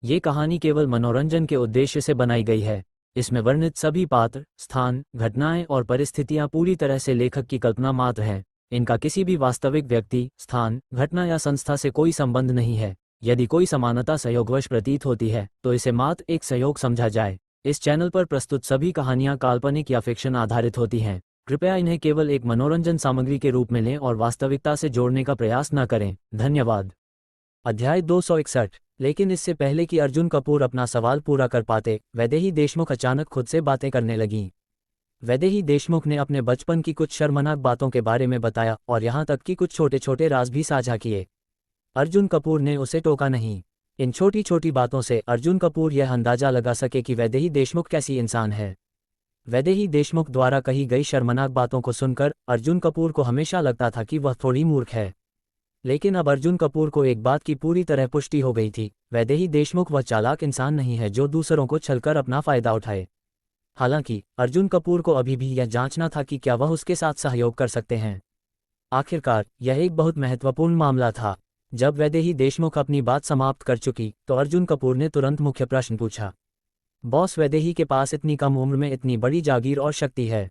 ये कहानी केवल मनोरंजन के उद्देश्य से बनाई गई है। इसमें वर्णित सभी पात्र, स्थान, घटनाएं और परिस्थितियां पूरी तरह से लेखक की कल्पना मात्र हैं। इनका किसी भी वास्तविक व्यक्ति, स्थान, घटना या संस्था से कोई संबंध नहीं है। यदि कोई समानता संयोगवश प्रतीत होती है तो इसे मात्र एक संयोग समझा जाए। इस चैनल पर प्रस्तुत सभी कहानियां काल्पनिक या फिक्शन आधारित होती हैं। कृपया इन्हें केवल एक मनोरंजन सामग्री के रूप में लें और वास्तविकता से जोड़ने का प्रयास न करें। धन्यवाद। अध्याय 261। लेकिन इससे पहले कि अर्जुन कपूर अपना सवाल पूरा कर पाते, वैदेही देशमुख अचानक खुद से बातें करने लगीं। वैदेही देशमुख ने अपने बचपन की कुछ शर्मनाक बातों के बारे में बताया और यहाँ तक कि कुछ छोटे छोटे राज भी साझा किए। अर्जुन कपूर ने उसे टोका नहीं। इन छोटी छोटी बातों से अर्जुन कपूर यह अंदाजा लगा सके कि वैदेही देशमुख कैसी इंसान है। वैदेही देशमुख द्वारा कही गई शर्मनाक बातों को सुनकर अर्जुन कपूर को हमेशा लगता था कि वह थोड़ी मूर्ख है। लेकिन अब अर्जुन कपूर को एक बात की पूरी तरह पुष्टि हो गई थी, वैदेही देशमुख वह चालाक इंसान नहीं है जो दूसरों को छलकर अपना फायदा उठाए। हालांकि अर्जुन कपूर को अभी भी यह जांचना था कि क्या वह उसके साथ सहयोग कर सकते हैं। आखिरकार यह एक बहुत महत्वपूर्ण मामला था। जब वैदेही देशमुख अपनी बात समाप्त कर चुकी तो अर्जुन कपूर ने तुरंत मुख्य प्रश्न पूछा। बॉस, वैदेही के पास इतनी कम उम्र में इतनी बड़ी जागीर और शक्ति है।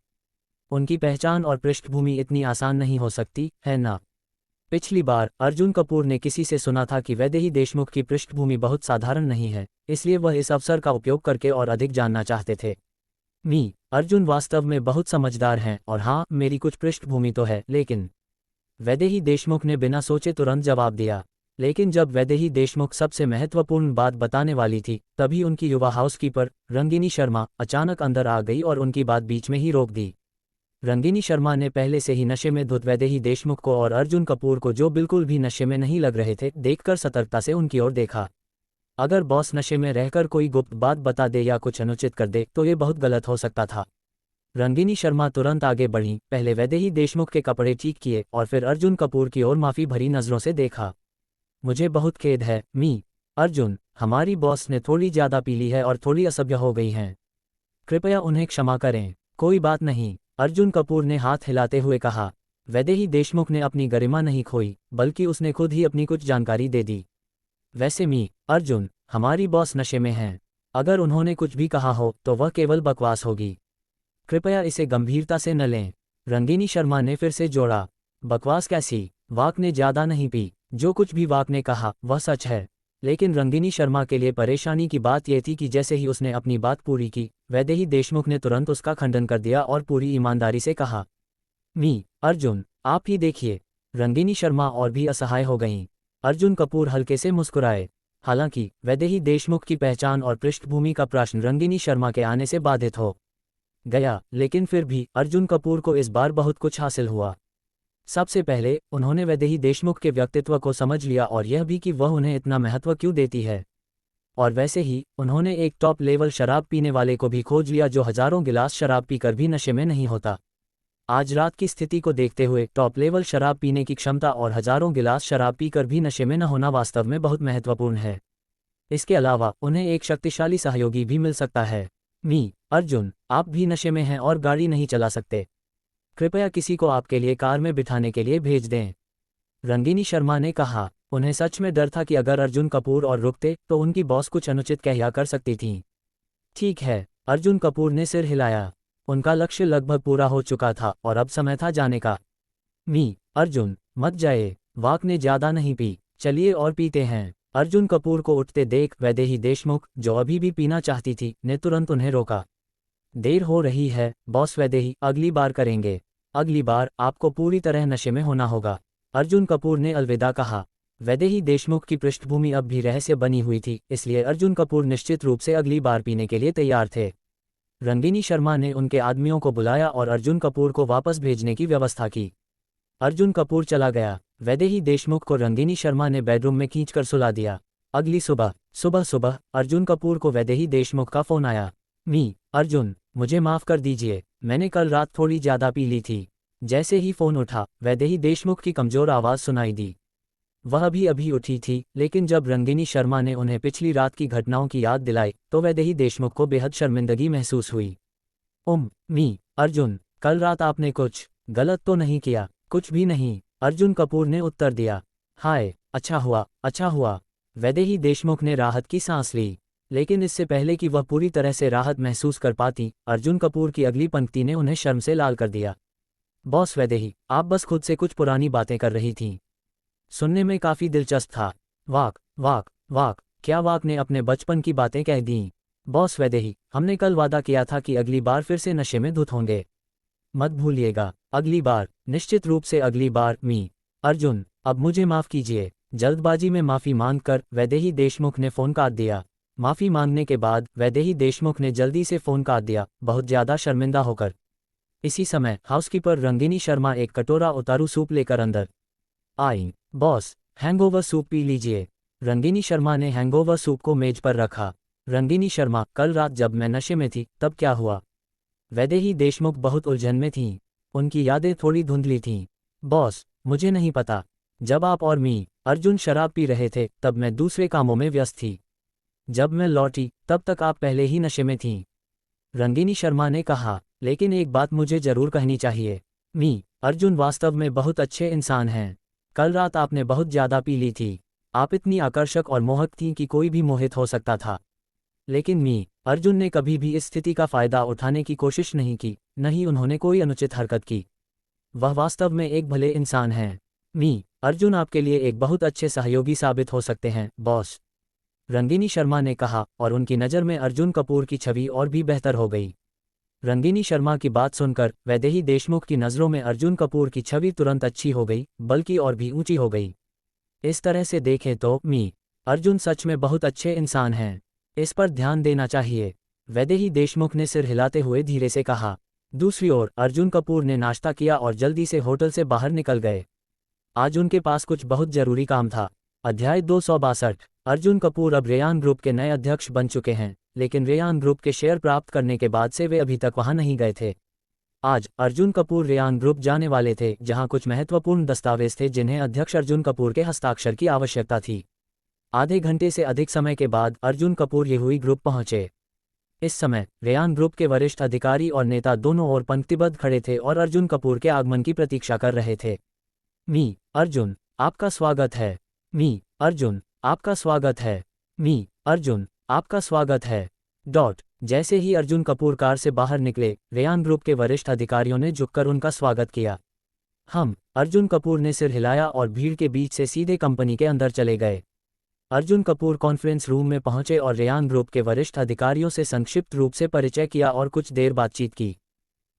उनकी पहचान और पृष्ठभूमि इतनी आसान नहीं हो सकती, है ना? पिछली बार अर्जुन कपूर ने किसी से सुना था कि वैदेही देशमुख की पृष्ठभूमि बहुत साधारण नहीं है, इसलिए वह इस अवसर का उपयोग करके और अधिक जानना चाहते थे। अर्जुन वास्तव में बहुत समझदार हैं और हाँ, मेरी कुछ पृष्ठभूमि तो है, लेकिन वैदेही देशमुख ने बिना सोचे तुरंत जवाब दिया। लेकिन जब वैदेही देशमुख सबसे महत्वपूर्ण बात बताने वाली थी, तभी उनकी युवा हाउसकीपर रंगिनी शर्मा अचानक अंदर आ गई और उनकी बात बीच में ही रोक दी। रंगिनी शर्मा ने पहले से ही नशे में धुत वैदेही देशमुख को और अर्जुन कपूर को, जो बिल्कुल भी नशे में नहीं लग रहे थे, देखकर सतर्कता से उनकी ओर देखा। अगर बॉस नशे में रहकर कोई गुप्त बात बता दे या कुछ अनुचित कर दे तो ये बहुत गलत हो सकता था। रंगिनी शर्मा तुरंत आगे बढ़ी, पहले वैदेही देशमुख के कपड़े ठीक किए और फिर अर्जुन कपूर की ओर माफी भरी नजरों से देखा। मुझे बहुत खेद है अर्जुन, हमारी बॉस ने थोड़ी ज्यादा पी ली है और थोड़ी असभ्य हो गई हैं। कृपया उन्हें क्षमा करें। कोई बात नहीं, अर्जुन कपूर ने हाथ हिलाते हुए कहा। वैदेही देशमुख ने अपनी गरिमा नहीं खोई, बल्कि उसने खुद ही अपनी कुछ जानकारी दे दी। वैसे अर्जुन, हमारी बॉस नशे में हैं। अगर उन्होंने कुछ भी कहा हो तो वह केवल बकवास होगी। कृपया इसे गंभीरता से न लें। रंगिनी शर्मा ने फिर से जोड़ा। बकवास कैसी? वाक ने ज्यादा नहीं पी। जो कुछ भी वाक ने कहा वह सच है। लेकिन रंगिनी शर्मा के लिए परेशानी की बात यह थी कि जैसे ही उसने अपनी बात पूरी की, वैदेही देशमुख ने तुरंत उसका खंडन कर दिया और पूरी ईमानदारी से कहा, अर्जुन, आप ही देखिए। रंगिनी शर्मा और भी असहाय हो गईं। अर्जुन कपूर हल्के से मुस्कुराए। हालांकि वैदेही देशमुख की पहचान और पृष्ठभूमि का प्रश्न रंगिनी शर्मा के आने से बाधित हो गया, लेकिन फिर भी अर्जुन कपूर को इस बार बहुत कुछ हासिल हुआ। सबसे पहले उन्होंने वैदेही देशमुख के व्यक्तित्व को समझ लिया और यह भी कि वह उन्हें इतना महत्व क्यों देती है। और वैसे ही उन्होंने एक टॉप लेवल शराब पीने वाले को भी खोज लिया जो हजारों गिलास शराब पीकर भी नशे में नहीं होता। आज रात की स्थिति को देखते हुए टॉप लेवल शराब पीने की क्षमता और हजारों गिलास शराब पीकर भी नशे में न होना वास्तव में बहुत महत्वपूर्ण है। इसके अलावा उन्हें एक शक्तिशाली सहयोगी भी मिल सकता है। अर्जुन, आप भी नशे में हैं और गाड़ी नहीं चला सकते। कृपया किसी को आपके लिए कार में बिठाने के लिए भेज दें। रंगिनी शर्मा ने कहा। उन्हें सच में डर था कि अगर अर्जुन कपूर और रुकते तो उनकी बॉस कुछ अनुचित कह कर सकती थीं। ठीक है, अर्जुन कपूर ने सिर हिलाया। उनका लक्ष्य लगभग पूरा हो चुका था और अब समय था जाने का। अर्जुन, मत जाए। वाक ने ज्यादा नहीं पी, चलिए और पीते हैं। अर्जुन कपूर को उठते देख वैदेही देशमुख, जो अभी भी पीना चाहती थी, ने तुरंत उन्हें रोका। देर हो रही है बॉस वैदेही, अगली बार करेंगे। अगली बार आपको पूरी तरह नशे में होना होगा। अर्जुन कपूर ने अलविदा कहा। वैदेही देशमुख की पृष्ठभूमि अब भी रहस्य बनी हुई थी, इसलिए अर्जुन कपूर निश्चित रूप से अगली बार पीने के लिए तैयार थे। रंगिनी शर्मा ने उनके आदमियों को बुलाया और अर्जुन कपूर को वापस भेजने की व्यवस्था की। अर्जुन कपूर चला गया। वैदेही देशमुख को रंगिनी शर्मा ने बेडरूम में खींचकर सुला दिया। अगली सुबह अर्जुन कपूर को वैदेही देशमुख का फोन आया। अर्जुन, मुझे माफ कर दीजिए, मैंने कल रात थोड़ी ज्यादा पी ली थी। जैसे ही फोन उठा, वैदेही देशमुख की कमजोर आवाज सुनाई दी। वह भी अभी उठी थी, लेकिन जब रंगिनी शर्मा ने उन्हें पिछली रात की घटनाओं की याद दिलाई तो वैदेही देशमुख को बेहद शर्मिंदगी महसूस हुई। अर्जुन, कल रात आपने कुछ गलत तो नहीं किया? कुछ भी नहीं, अर्जुन कपूर ने उत्तर दिया। हाय, अच्छा हुआ। वैदेही देशमुख ने राहत की सांस ली, लेकिन इससे पहले कि वह पूरी तरह से राहत महसूस कर पाती, अर्जुन कपूर की अगली पंक्ति ने उन्हें शर्म से लाल कर दिया। बॉस वैदेही, आप बस खुद से कुछ पुरानी बातें कर रही थीं। सुनने में काफी दिलचस्प था। वाक वाक वाक, क्या वाक ने अपने बचपन की बातें कह दीं? बॉस वैदेही, हमने कल वादा किया था कि अगली बार फिर से नशे में धुत होंगे। मत भूलिएगा, अगली बार, निश्चित रूप से अगली बार। मी अर्जुन, अब मुझे माफ कीजिए। जल्दबाजी में माफी मांगकर वैदेही देशमुख ने फोन काट दिया। माफी मांगने के बाद वैदेही देशमुख ने जल्दी से फोन काट दिया, बहुत ज्यादा शर्मिंदा होकर। इसी समय हाउसकीपर रंगिनी शर्मा एक कटोरा उतारू सूप लेकर अंदर आई। बॉस, हैंगओवर सूप पी लीजिए। रंगिनी शर्मा ने हैंगओवर सूप को मेज पर रखा। रंगिनी शर्मा, कल रात जब मैं नशे में थी तब क्या हुआ? वैदेही देशमुख बहुत उलझन में थीं। उनकी यादें थोड़ी धुंधली थीं। बॉस, मुझे नहीं पता। जब आप और मी अर्जुन शराब पी रहे थे तब मैं दूसरे कामों में व्यस्त थी। जब मैं लौटी तब तक आप पहले ही नशे में थीं। रंगिनी शर्मा ने कहा, लेकिन एक बात मुझे जरूर कहनी चाहिए। मी अर्जुन वास्तव में बहुत अच्छे इंसान हैं। कल रात आपने बहुत ज्यादा पी ली थी। आप इतनी आकर्षक और मोहक थीं कि कोई भी मोहित हो सकता था। लेकिन मी अर्जुन ने कभी भी इस स्थिति का फायदा उठाने की कोशिश नहीं की, नहीं उन्होंने कोई अनुचित हरकत की। वह वास्तव में एक भले इंसान हैं। मी अर्जुन आपके लिए एक बहुत अच्छे सहयोगी साबित हो सकते हैं, बॉस। रंगिनी शर्मा ने कहा, और उनकी नज़र में अर्जुन कपूर की छवि और भी बेहतर हो गई। रंगिनी शर्मा की बात सुनकर वैदेही देशमुख की नज़रों में अर्जुन कपूर की छवि तुरंत अच्छी हो गई, बल्कि और भी ऊंची हो गई। इस तरह से देखें तो मी अर्जुन सच में बहुत अच्छे इंसान हैं। इस पर ध्यान देना चाहिए, वैदेही देशमुख ने सिर हिलाते हुए धीरे से कहा। दूसरी ओर अर्जुन कपूर ने नाश्ता किया और जल्दी से होटल से बाहर निकल गए। आज उनके पास कुछ बहुत जरूरी काम था। अध्याय 262। अर्जुन कपूर अब रेयान ग्रुप के नए अध्यक्ष बन चुके हैं, लेकिन रेयान ग्रुप के शेयर प्राप्त करने के बाद से वे अभी तक वहां नहीं गए थे। आज अर्जुन कपूर रेयान ग्रुप जाने वाले थे, जहां कुछ महत्वपूर्ण दस्तावेज थे जिन्हें अध्यक्ष अर्जुन कपूर के हस्ताक्षर की आवश्यकता थी। आधे घंटे से अधिक समय के बाद अर्जुन कपूर येहुई ग्रुप पहुंचे। इस समय रेयान ग्रुप के वरिष्ठ अधिकारी और नेता दोनों ओर पंक्तिबद्ध खड़े थे और अर्जुन कपूर के आगमन की प्रतीक्षा कर रहे थे। मी अर्जुन, आपका स्वागत है। मी अर्जुन, आपका स्वागत है। मी अर्जुन, आपका स्वागत है। जैसे ही अर्जुन कपूर कार से बाहर निकले, रेयान ग्रुप के वरिष्ठ अधिकारियों ने झुककर उनका स्वागत किया। अर्जुन कपूर ने सिर हिलाया और भीड़ के बीच से सीधे कंपनी के अंदर चले गए। अर्जुन कपूर कॉन्फ्रेंस रूम में पहुंचे और रेयान ग्रुप के वरिष्ठ अधिकारियों से संक्षिप्त रूप से परिचय किया और कुछ देर बातचीत की।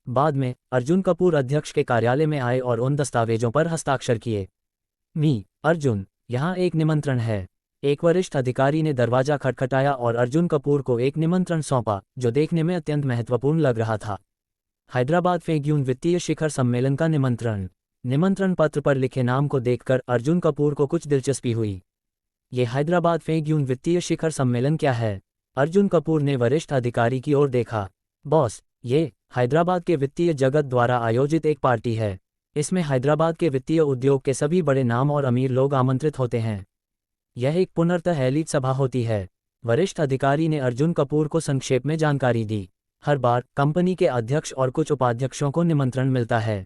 बाद में अर्जुन कपूर अध्यक्ष के कार्यालय में आए और उन दस्तावेजों पर हस्ताक्षर किए। मी अर्जुन, यहाँ एक निमंत्रण है। एक वरिष्ठ अधिकारी ने दरवाजा खटखटाया और अर्जुन कपूर को एक निमंत्रण सौंपा, जो देखने में अत्यंत महत्वपूर्ण लग रहा था। हैदराबाद फेग्यून वित्तीय शिखर सम्मेलन का निमंत्रण। निमंत्रण पत्र पर लिखे नाम को देखकर अर्जुन कपूर को कुछ दिलचस्पी हुई। ये हैदराबाद फेग्यून वित्तीय शिखर सम्मेलन क्या है? अर्जुन कपूर ने वरिष्ठ अधिकारी की ओर देखा। बॉस, ये हैदराबाद के वित्तीय जगत द्वारा आयोजित एक पार्टी है। इसमें हैदराबाद के वित्तीय उद्योग के सभी बड़े नाम और अमीर लोग आमंत्रित होते हैं। यह एक पुनर्तः एलीट सभा होती है। वरिष्ठ अधिकारी ने अर्जुन कपूर को संक्षेप में जानकारी दी। हर बार कंपनी के अध्यक्ष और कुछ उपाध्यक्षों को निमंत्रण मिलता है।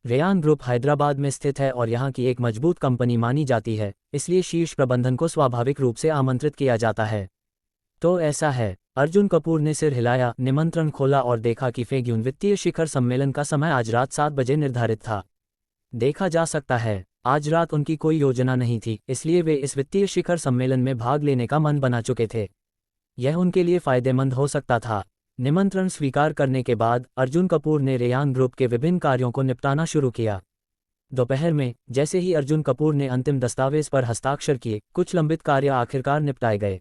रेयान ग्रुप हैदराबाद में स्थित है और यहाँ की एक मजबूत कंपनी मानी जाती है, इसलिए शीर्ष प्रबंधन को स्वाभाविक रूप से आमंत्रित किया जाता है। तो ऐसा है। अर्जुन कपूर ने सिर हिलाया, निमंत्रण खोला और देखा कि फेग्यून वित्तीय शिखर सम्मेलन का समय आज रात 7 बजे निर्धारित था। देखा जा सकता है आज रात उनकी कोई योजना नहीं थी, इसलिए वे इस वित्तीय शिखर सम्मेलन में भाग लेने का मन बना चुके थे। यह उनके लिए फायदेमंद हो सकता था। निमंत्रण स्वीकार करने के बाद अर्जुन कपूर ने रेयान ग्रुप के विभिन्न कार्यों को निपटाना शुरू किया। दोपहर में जैसे ही अर्जुन कपूर ने अंतिम दस्तावेज पर हस्ताक्षर किए, कुछ लंबित कार्य आखिरकार निपटाए गए।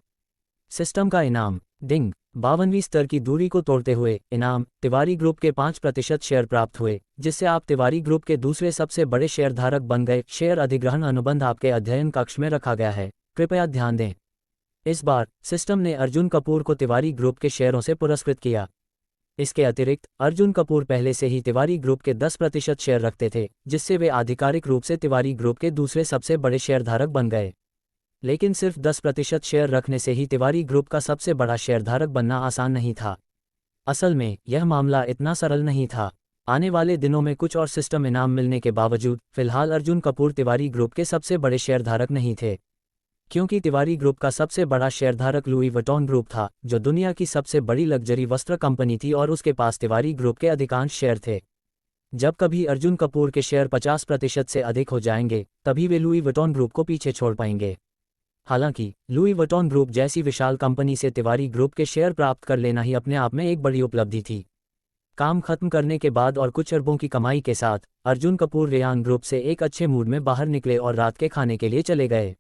सिस्टम का इनाम। डिंग 52वीं स्तर की दूरी को तोड़ते हुए इनाम तिवारी ग्रुप के 5% शेयर प्राप्त हुए, जिससे आप तिवारी ग्रुप के दूसरे सबसे बड़े शेयरधारक बन गए। शेयर अधिग्रहण अनुबंध आपके अध्ययन कक्ष में रखा गया है, कृपया ध्यान दें। इस बार सिस्टम ने अर्जुन कपूर को तिवारी ग्रुप के शेयरों से पुरस्कृत किया। इसके अतिरिक्त अर्जुन कपूर पहले से ही तिवारी ग्रुप के 10% शेयर रखते थे, जिससे वे आधिकारिक रूप से तिवारी ग्रुप के दूसरे सबसे बड़े शेयरधारक बन गए। लेकिन सिर्फ 10% शेयर रखने से ही तिवारी ग्रुप का सबसे बड़ा शेयरधारक बनना आसान नहीं था। असल में यह मामला इतना सरल नहीं था। आने वाले दिनों में कुछ और सिस्टम इनाम मिलने के बावजूद फिलहाल अर्जुन कपूर तिवारी ग्रुप के सबसे बड़े शेयरधारक नहीं थे। क्योंकि तिवारी ग्रुप का सबसे बड़ा शेयरधारक लुई वुइटन ग्रुप था, जो दुनिया की सबसे बड़ी लग्जरी वस्त्र कंपनी थी, और उसके पास तिवारी ग्रुप के अधिकांश शेयर थे। जब कभी अर्जुन कपूर के शेयर 50% से अधिक हो जाएंगे, तभी वे लुई वुइटन ग्रुप को पीछे छोड़ पाएंगे। हालांकि लुई वुइटन ग्रुप जैसी विशाल कंपनी से तिवारी ग्रुप के शेयर प्राप्त कर लेना ही अपने आप में एक बड़ी उपलब्धि थी। काम खत्म करने के बाद और कुछ अरबों की कमाई के साथ अर्जुन कपूर रेयान ग्रुप से एक अच्छे मूड में बाहर निकले और रात के खाने के लिए चले गए।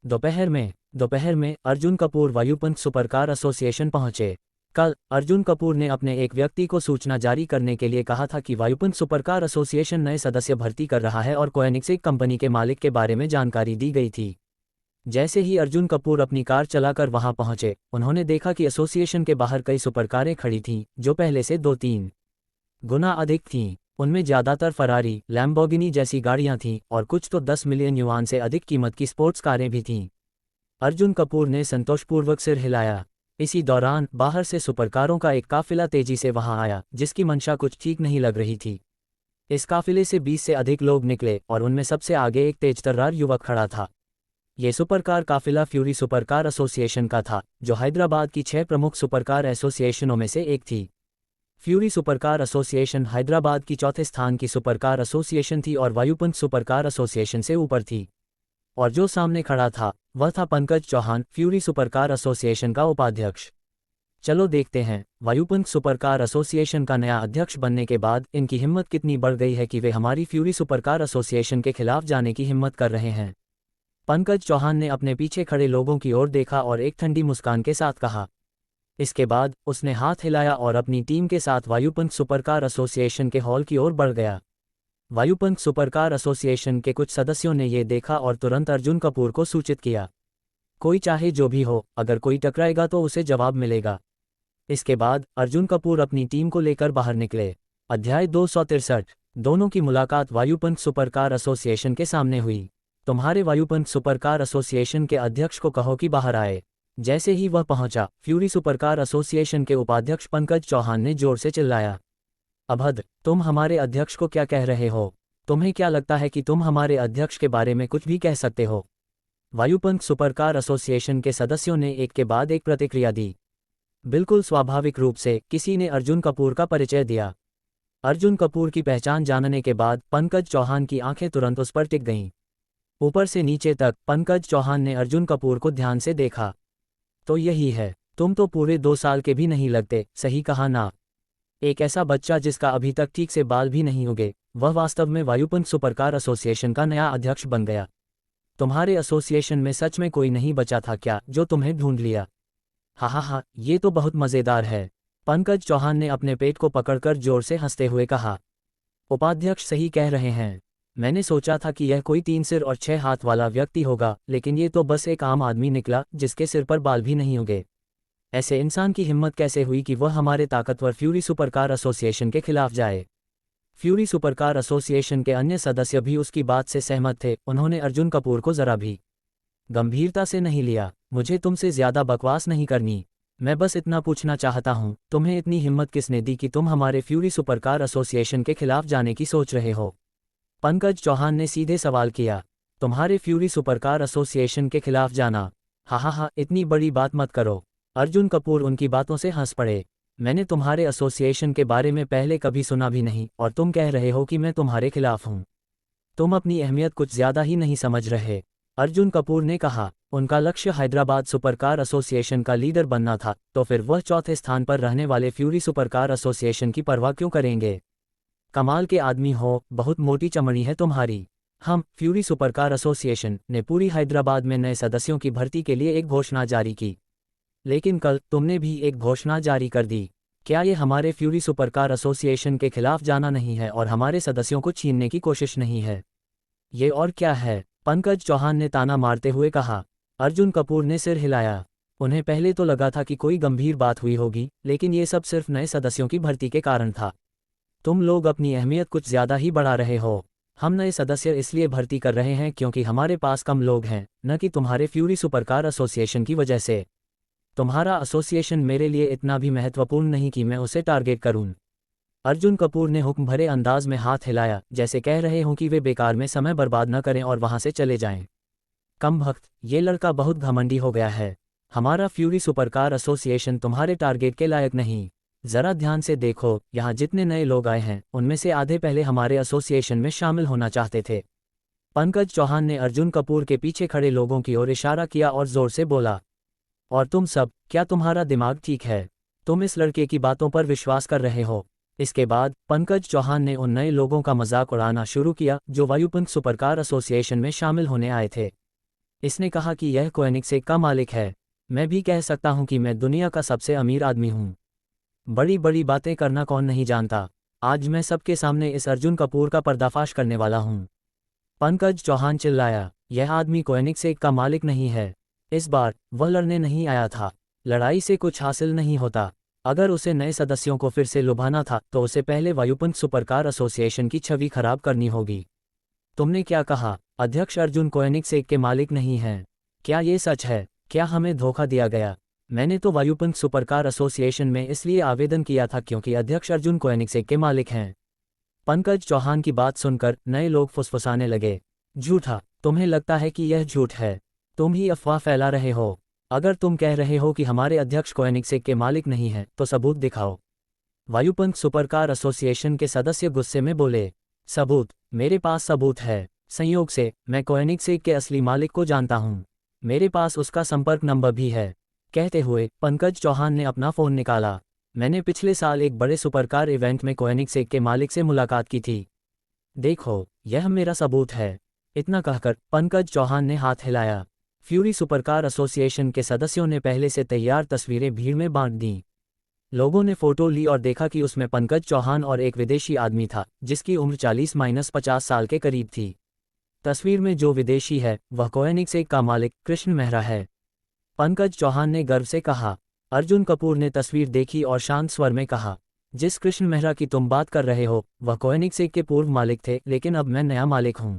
दोपहर में अर्जुन कपूर वायुपुंज सुपरकार एसोसिएशन पहुंचे। कल अर्जुन कपूर ने अपने एक व्यक्ति को सूचना जारी करने के लिए कहा था कि वायुपुंज सुपरकार एसोसिएशन नए सदस्य भर्ती कर रहा है और कोएनिग्सेक कंपनी के मालिक के बारे में जानकारी दी गई थी। जैसे ही अर्जुन कपूर अपनी कार चलाकर वहां पहुंचे, उन्होंने देखा कि एसोसिएशन के बाहर कई सुपरकारें खड़ी थीं, जो पहले से 2-3 गुना अधिक थीं। उनमें ज़्यादातर फरारी, लैम्बोर्गिनी जैसी गाड़ियां थीं और कुछ तो 10 मिलियन युआन से अधिक कीमत की स्पोर्ट्स कारें भी थीं। अर्जुन कपूर ने संतोषपूर्वक सिर हिलाया। इसी दौरान बाहर से सुपरकारों का एक काफिला तेजी से वहां आया, जिसकी मंशा कुछ ठीक नहीं लग रही थी। इस काफिले से 20 से अधिक लोग निकले और उनमें सबसे आगे एक तेजतर्रार युवक खड़ा था। ये सुपरकार काफिला फ्यूरी सुपरकार एसोसिएशन का था, जो हैदराबाद की 6 प्रमुख सुपरकार एसोसिएशनों में से एक थी। फ्यूरी सुपरकार एसोसिएशन हैदराबाद की चौथे स्थान की सुपरकार एसोसिएशन थी और वायुपुंज सुपरकार एसोसिएशन से ऊपर थी। और जो सामने खड़ा था, वह था Pankaj Chauhan, Fury supercar association का उपाध्यक्ष। चलो देखते हैं, वायुपुंज सुपरकार एसोसिएशन का नया अध्यक्ष बनने के बाद इनकी हिम्मत कितनी बढ़ गई है कि वे हमारी फ्यूरी सुपरकार एसोसिएशन के खिलाफ जाने की हिम्मत कर रहे हैं। पंकज चौहान ने अपने पीछे खड़े लोगों की ओर देखा और एक ठंडी मुस्कान के साथ कहा। इसके बाद उसने हाथ हिलाया और अपनी टीम के साथ वायुपुंज सुपरकार एसोसिएशन के हॉल की ओर बढ़ गया। वायुपुंज सुपरकार एसोसिएशन के कुछ सदस्यों ने ये देखा और तुरंत अर्जुन कपूर को सूचित किया। कोई चाहे जो भी हो, अगर कोई टकराएगा तो उसे जवाब मिलेगा। इसके बाद अर्जुन कपूर अपनी टीम को लेकर बाहर निकले। अध्याय 263। दोनों की मुलाकात वायुपुंज सुपरकार एसोसिएशन के सामने हुई। तुम्हारे वायुपुंज सुपरकार एसोसिएशन के अध्यक्ष को कहो कि बाहर आए। जैसे ही वह पहुंचा, फ्यूरी सुपरकार एसोसिएशन के उपाध्यक्ष पंकज चौहान ने जोर से चिल्लाया, अभद्र, तुम हमारे अध्यक्ष को क्या कह रहे हो? तुम्हें क्या लगता है कि तुम हमारे अध्यक्ष के बारे में कुछ भी कह सकते हो? वायुपुंज सुपरकार एसोसिएशन के सदस्यों ने एक के बाद एक प्रतिक्रिया दी। बिल्कुल स्वाभाविक रूप से किसी ने अर्जुन कपूर का परिचय दिया। अर्जुन कपूर की पहचान जानने के बाद पंकज चौहान की आंखें तुरंत उस पर टिक गईं। ऊपर से नीचे तक पंकज चौहान ने अर्जुन कपूर को ध्यान से देखा। तो यही है, तुम तो पूरे 2 साल के भी नहीं लगते, सही कहा ना? एक ऐसा बच्चा जिसका अभी तक ठीक से बाल भी नहीं उगे, वह वास्तव में वायुपुंज सुपरकार एसोसिएशन का नया अध्यक्ष बन गया। तुम्हारे एसोसिएशन में सच में कोई नहीं बचा था क्या जो तुम्हें ढूंढ लिया? हा, ये तो बहुत मज़ेदार है। पंकज चौहान ने अपने पेट को पकड़कर जोर से हंसते हुए कहा। उपाध्यक्ष सही कह रहे हैं। मैंने सोचा था कि यह कोई 3 सिर और 6 हाथ वाला व्यक्ति होगा, लेकिन ये तो बस एक आम आदमी निकला जिसके सिर पर बाल भी नहीं उगे। ऐसे इंसान की हिम्मत कैसे हुई कि वह हमारे ताकतवर फ्यूरी सुपरकार एसोसिएशन के खिलाफ जाए? फ्यूरी सुपरकार एसोसिएशन के अन्य सदस्य भी उसकी बात से सहमत थे। उन्होंने अर्जुन कपूर को जरा भी गंभीरता से नहीं लिया। मुझे तुमसे ज्यादा बकवास नहीं करनी, मैं बस इतना पूछना चाहता हूँ, तुम्हें इतनी हिम्मत किसने दी कि तुम हमारे फ्यूरी सुपरकार एसोसिएशन के खिलाफ जाने की सोच रहे हो? पंकज चौहान ने सीधे सवाल किया। तुम्हारे फ्यूरी सुपरकार एसोसिएशन के खिलाफ जाना? हा, इतनी बड़ी बात मत करो। अर्जुन कपूर उनकी बातों से हंस पड़े। मैंने तुम्हारे एसोसिएशन के बारे में पहले कभी सुना भी नहीं और तुम कह रहे हो कि मैं तुम्हारे खिलाफ हूँ। तुम अपनी अहमियत कुछ ज्यादा ही नहीं समझ रहे, अर्जुन कपूर ने कहा। उनका लक्ष्य हैदराबाद सुपरकार एसोसिएशन का लीडर बनना था, तो फिर वह चौथे स्थान पर रहने वाले फ्यूरी सुपरकार एसोसिएशन की परवाह क्यों करेंगे? कमाल के आदमी हो, बहुत मोटी चमड़ी है तुम्हारी। हम फ्यूरी सुपरकार एसोसिएशन ने पूरी हैदराबाद में नए सदस्यों की भर्ती के लिए एक घोषणा जारी की, लेकिन कल तुमने भी एक घोषणा जारी कर दी। क्या ये हमारे फ्यूरी सुपरकार एसोसिएशन के खिलाफ जाना नहीं है और हमारे सदस्यों को छीनने की कोशिश नहीं है? ये और क्या है? पंकज चौहान ने ताना मारते हुए कहा। अर्जुन कपूर ने सिर हिलाया। उन्हें पहले तो लगा था कि कोई गंभीर बात हुई होगी, लेकिन ये सब सिर्फ नए सदस्यों की भर्ती के कारण था। तुम लोग अपनी अहमियत कुछ ज्यादा ही बढ़ा रहे हो। हम नए सदस्य इसलिए भर्ती कर रहे हैं क्योंकि हमारे पास कम लोग हैं, न कि तुम्हारे फ्यूरी सुपरकार एसोसिएशन की वजह से। तुम्हारा एसोसिएशन मेरे लिए इतना भी महत्वपूर्ण नहीं कि मैं उसे टारगेट करूं। अर्जुन कपूर ने हुक्म भरे अंदाज में हाथ हिलाया, जैसे कह रहे हों कि वे बेकार में समय बर्बाद न करें और वहां से चले जाएं। कम भक्त, ये लड़का बहुत घमंडी हो गया है। हमारा फ्यूरी सुपरकार एसोसिएशन तुम्हारे टारगेट के लायक नहीं। जरा ध्यान से देखो, यहाँ जितने नए लोग आए हैं उनमें से आधे पहले हमारे एसोसिएशन में शामिल होना चाहते थे। पंकज चौहान ने अर्जुन कपूर के पीछे खड़े लोगों की ओर इशारा किया और जोर से बोला, और तुम सब, क्या तुम्हारा दिमाग ठीक है? तुम इस लड़के की बातों पर विश्वास कर रहे हो? इसके बाद पंकज चौहान ने उन नए लोगों का मजाक उड़ाना शुरू किया जो वायुपुंज सुपरकार एसोसिएशन में शामिल होने आए थे। इसने कहा कि यह कोएनिग्सेक का मालिक है। मैं भी कह सकता हूं कि मैं दुनिया का सबसे अमीर आदमी हूं। बड़ी बड़ी बातें करना कौन नहीं जानता। आज मैं सबके सामने इस अर्जुन कपूर का पर्दाफाश करने वाला हूं। पंकज चौहान चिल्लाया, यह आदमी कोएनिग्सेक का मालिक नहीं है। इस बार वह लड़ने नहीं आया था। लड़ाई से कुछ हासिल नहीं होता। अगर उसे नए सदस्यों को फिर से लुभाना था तो उसे पहले वायुपुंज सुपरकार एसोसिएशन की छवि खराब करनी होगी। तुमने क्या कहा? अध्यक्ष अर्जुन कोएनिग्सेक के मालिक नहीं हैं। क्या ये सच है? क्या हमें धोखा दिया गया? मैंने तो वायुपुंज सुपरकार एसोसिएशन में इसलिए आवेदन किया था क्योंकि अध्यक्ष अर्जुन कोएनिग्सेक के मालिक हैं। पंकज चौहान की बात सुनकर नए लोग फुसफुसाने लगे। झूठा, तुम्हें लगता है कि यह झूठ है? तुम ही अफवाह फैला रहे हो। अगर तुम कह रहे हो कि हमारे अध्यक्ष कोएनिग्सेक के मालिक नहीं हैं तो सबूत दिखाओ। वायुपुंज सुपरकार एसोसिएशन के सदस्य गुस्से में बोले, सबूत? मेरे पास सबूत है। संयोग से मैं कोएनिग्सेक के असली मालिक को जानता हूं। मेरे पास उसका संपर्क नंबर भी है। कहते हुए पंकज चौहान ने अपना फ़ोन निकाला। मैंने पिछले साल एक बड़े सुपरकार इवेंट में कोएनिग्सेक के मालिक से मुलाकात की थी। देखो, यह मेरा सबूत है। इतना कहकर पंकज चौहान ने हाथ हिलाया। फ्यूरी सुपरकार एसोसिएशन के सदस्यों ने पहले से तैयार तस्वीरें भीड़ में बांट दीं। लोगों ने फोटो ली और देखा कि उसमें पंकज चौहान और एक विदेशी आदमी था जिसकी उम्र 40-50 साल के करीब थी। तस्वीर में जो विदेशी है वह कोएनिग्सेक का मालिक कृष्ण मेहरा है। पंकज चौहान ने गर्व से कहा। अर्जुन कपूर ने तस्वीर देखी और शांत स्वर में कहा, जिस कृष्ण मेहरा की तुम बात कर रहे हो वह कोएनिग्सेक के पूर्व मालिक थे, लेकिन अब मैं नया मालिक हूं।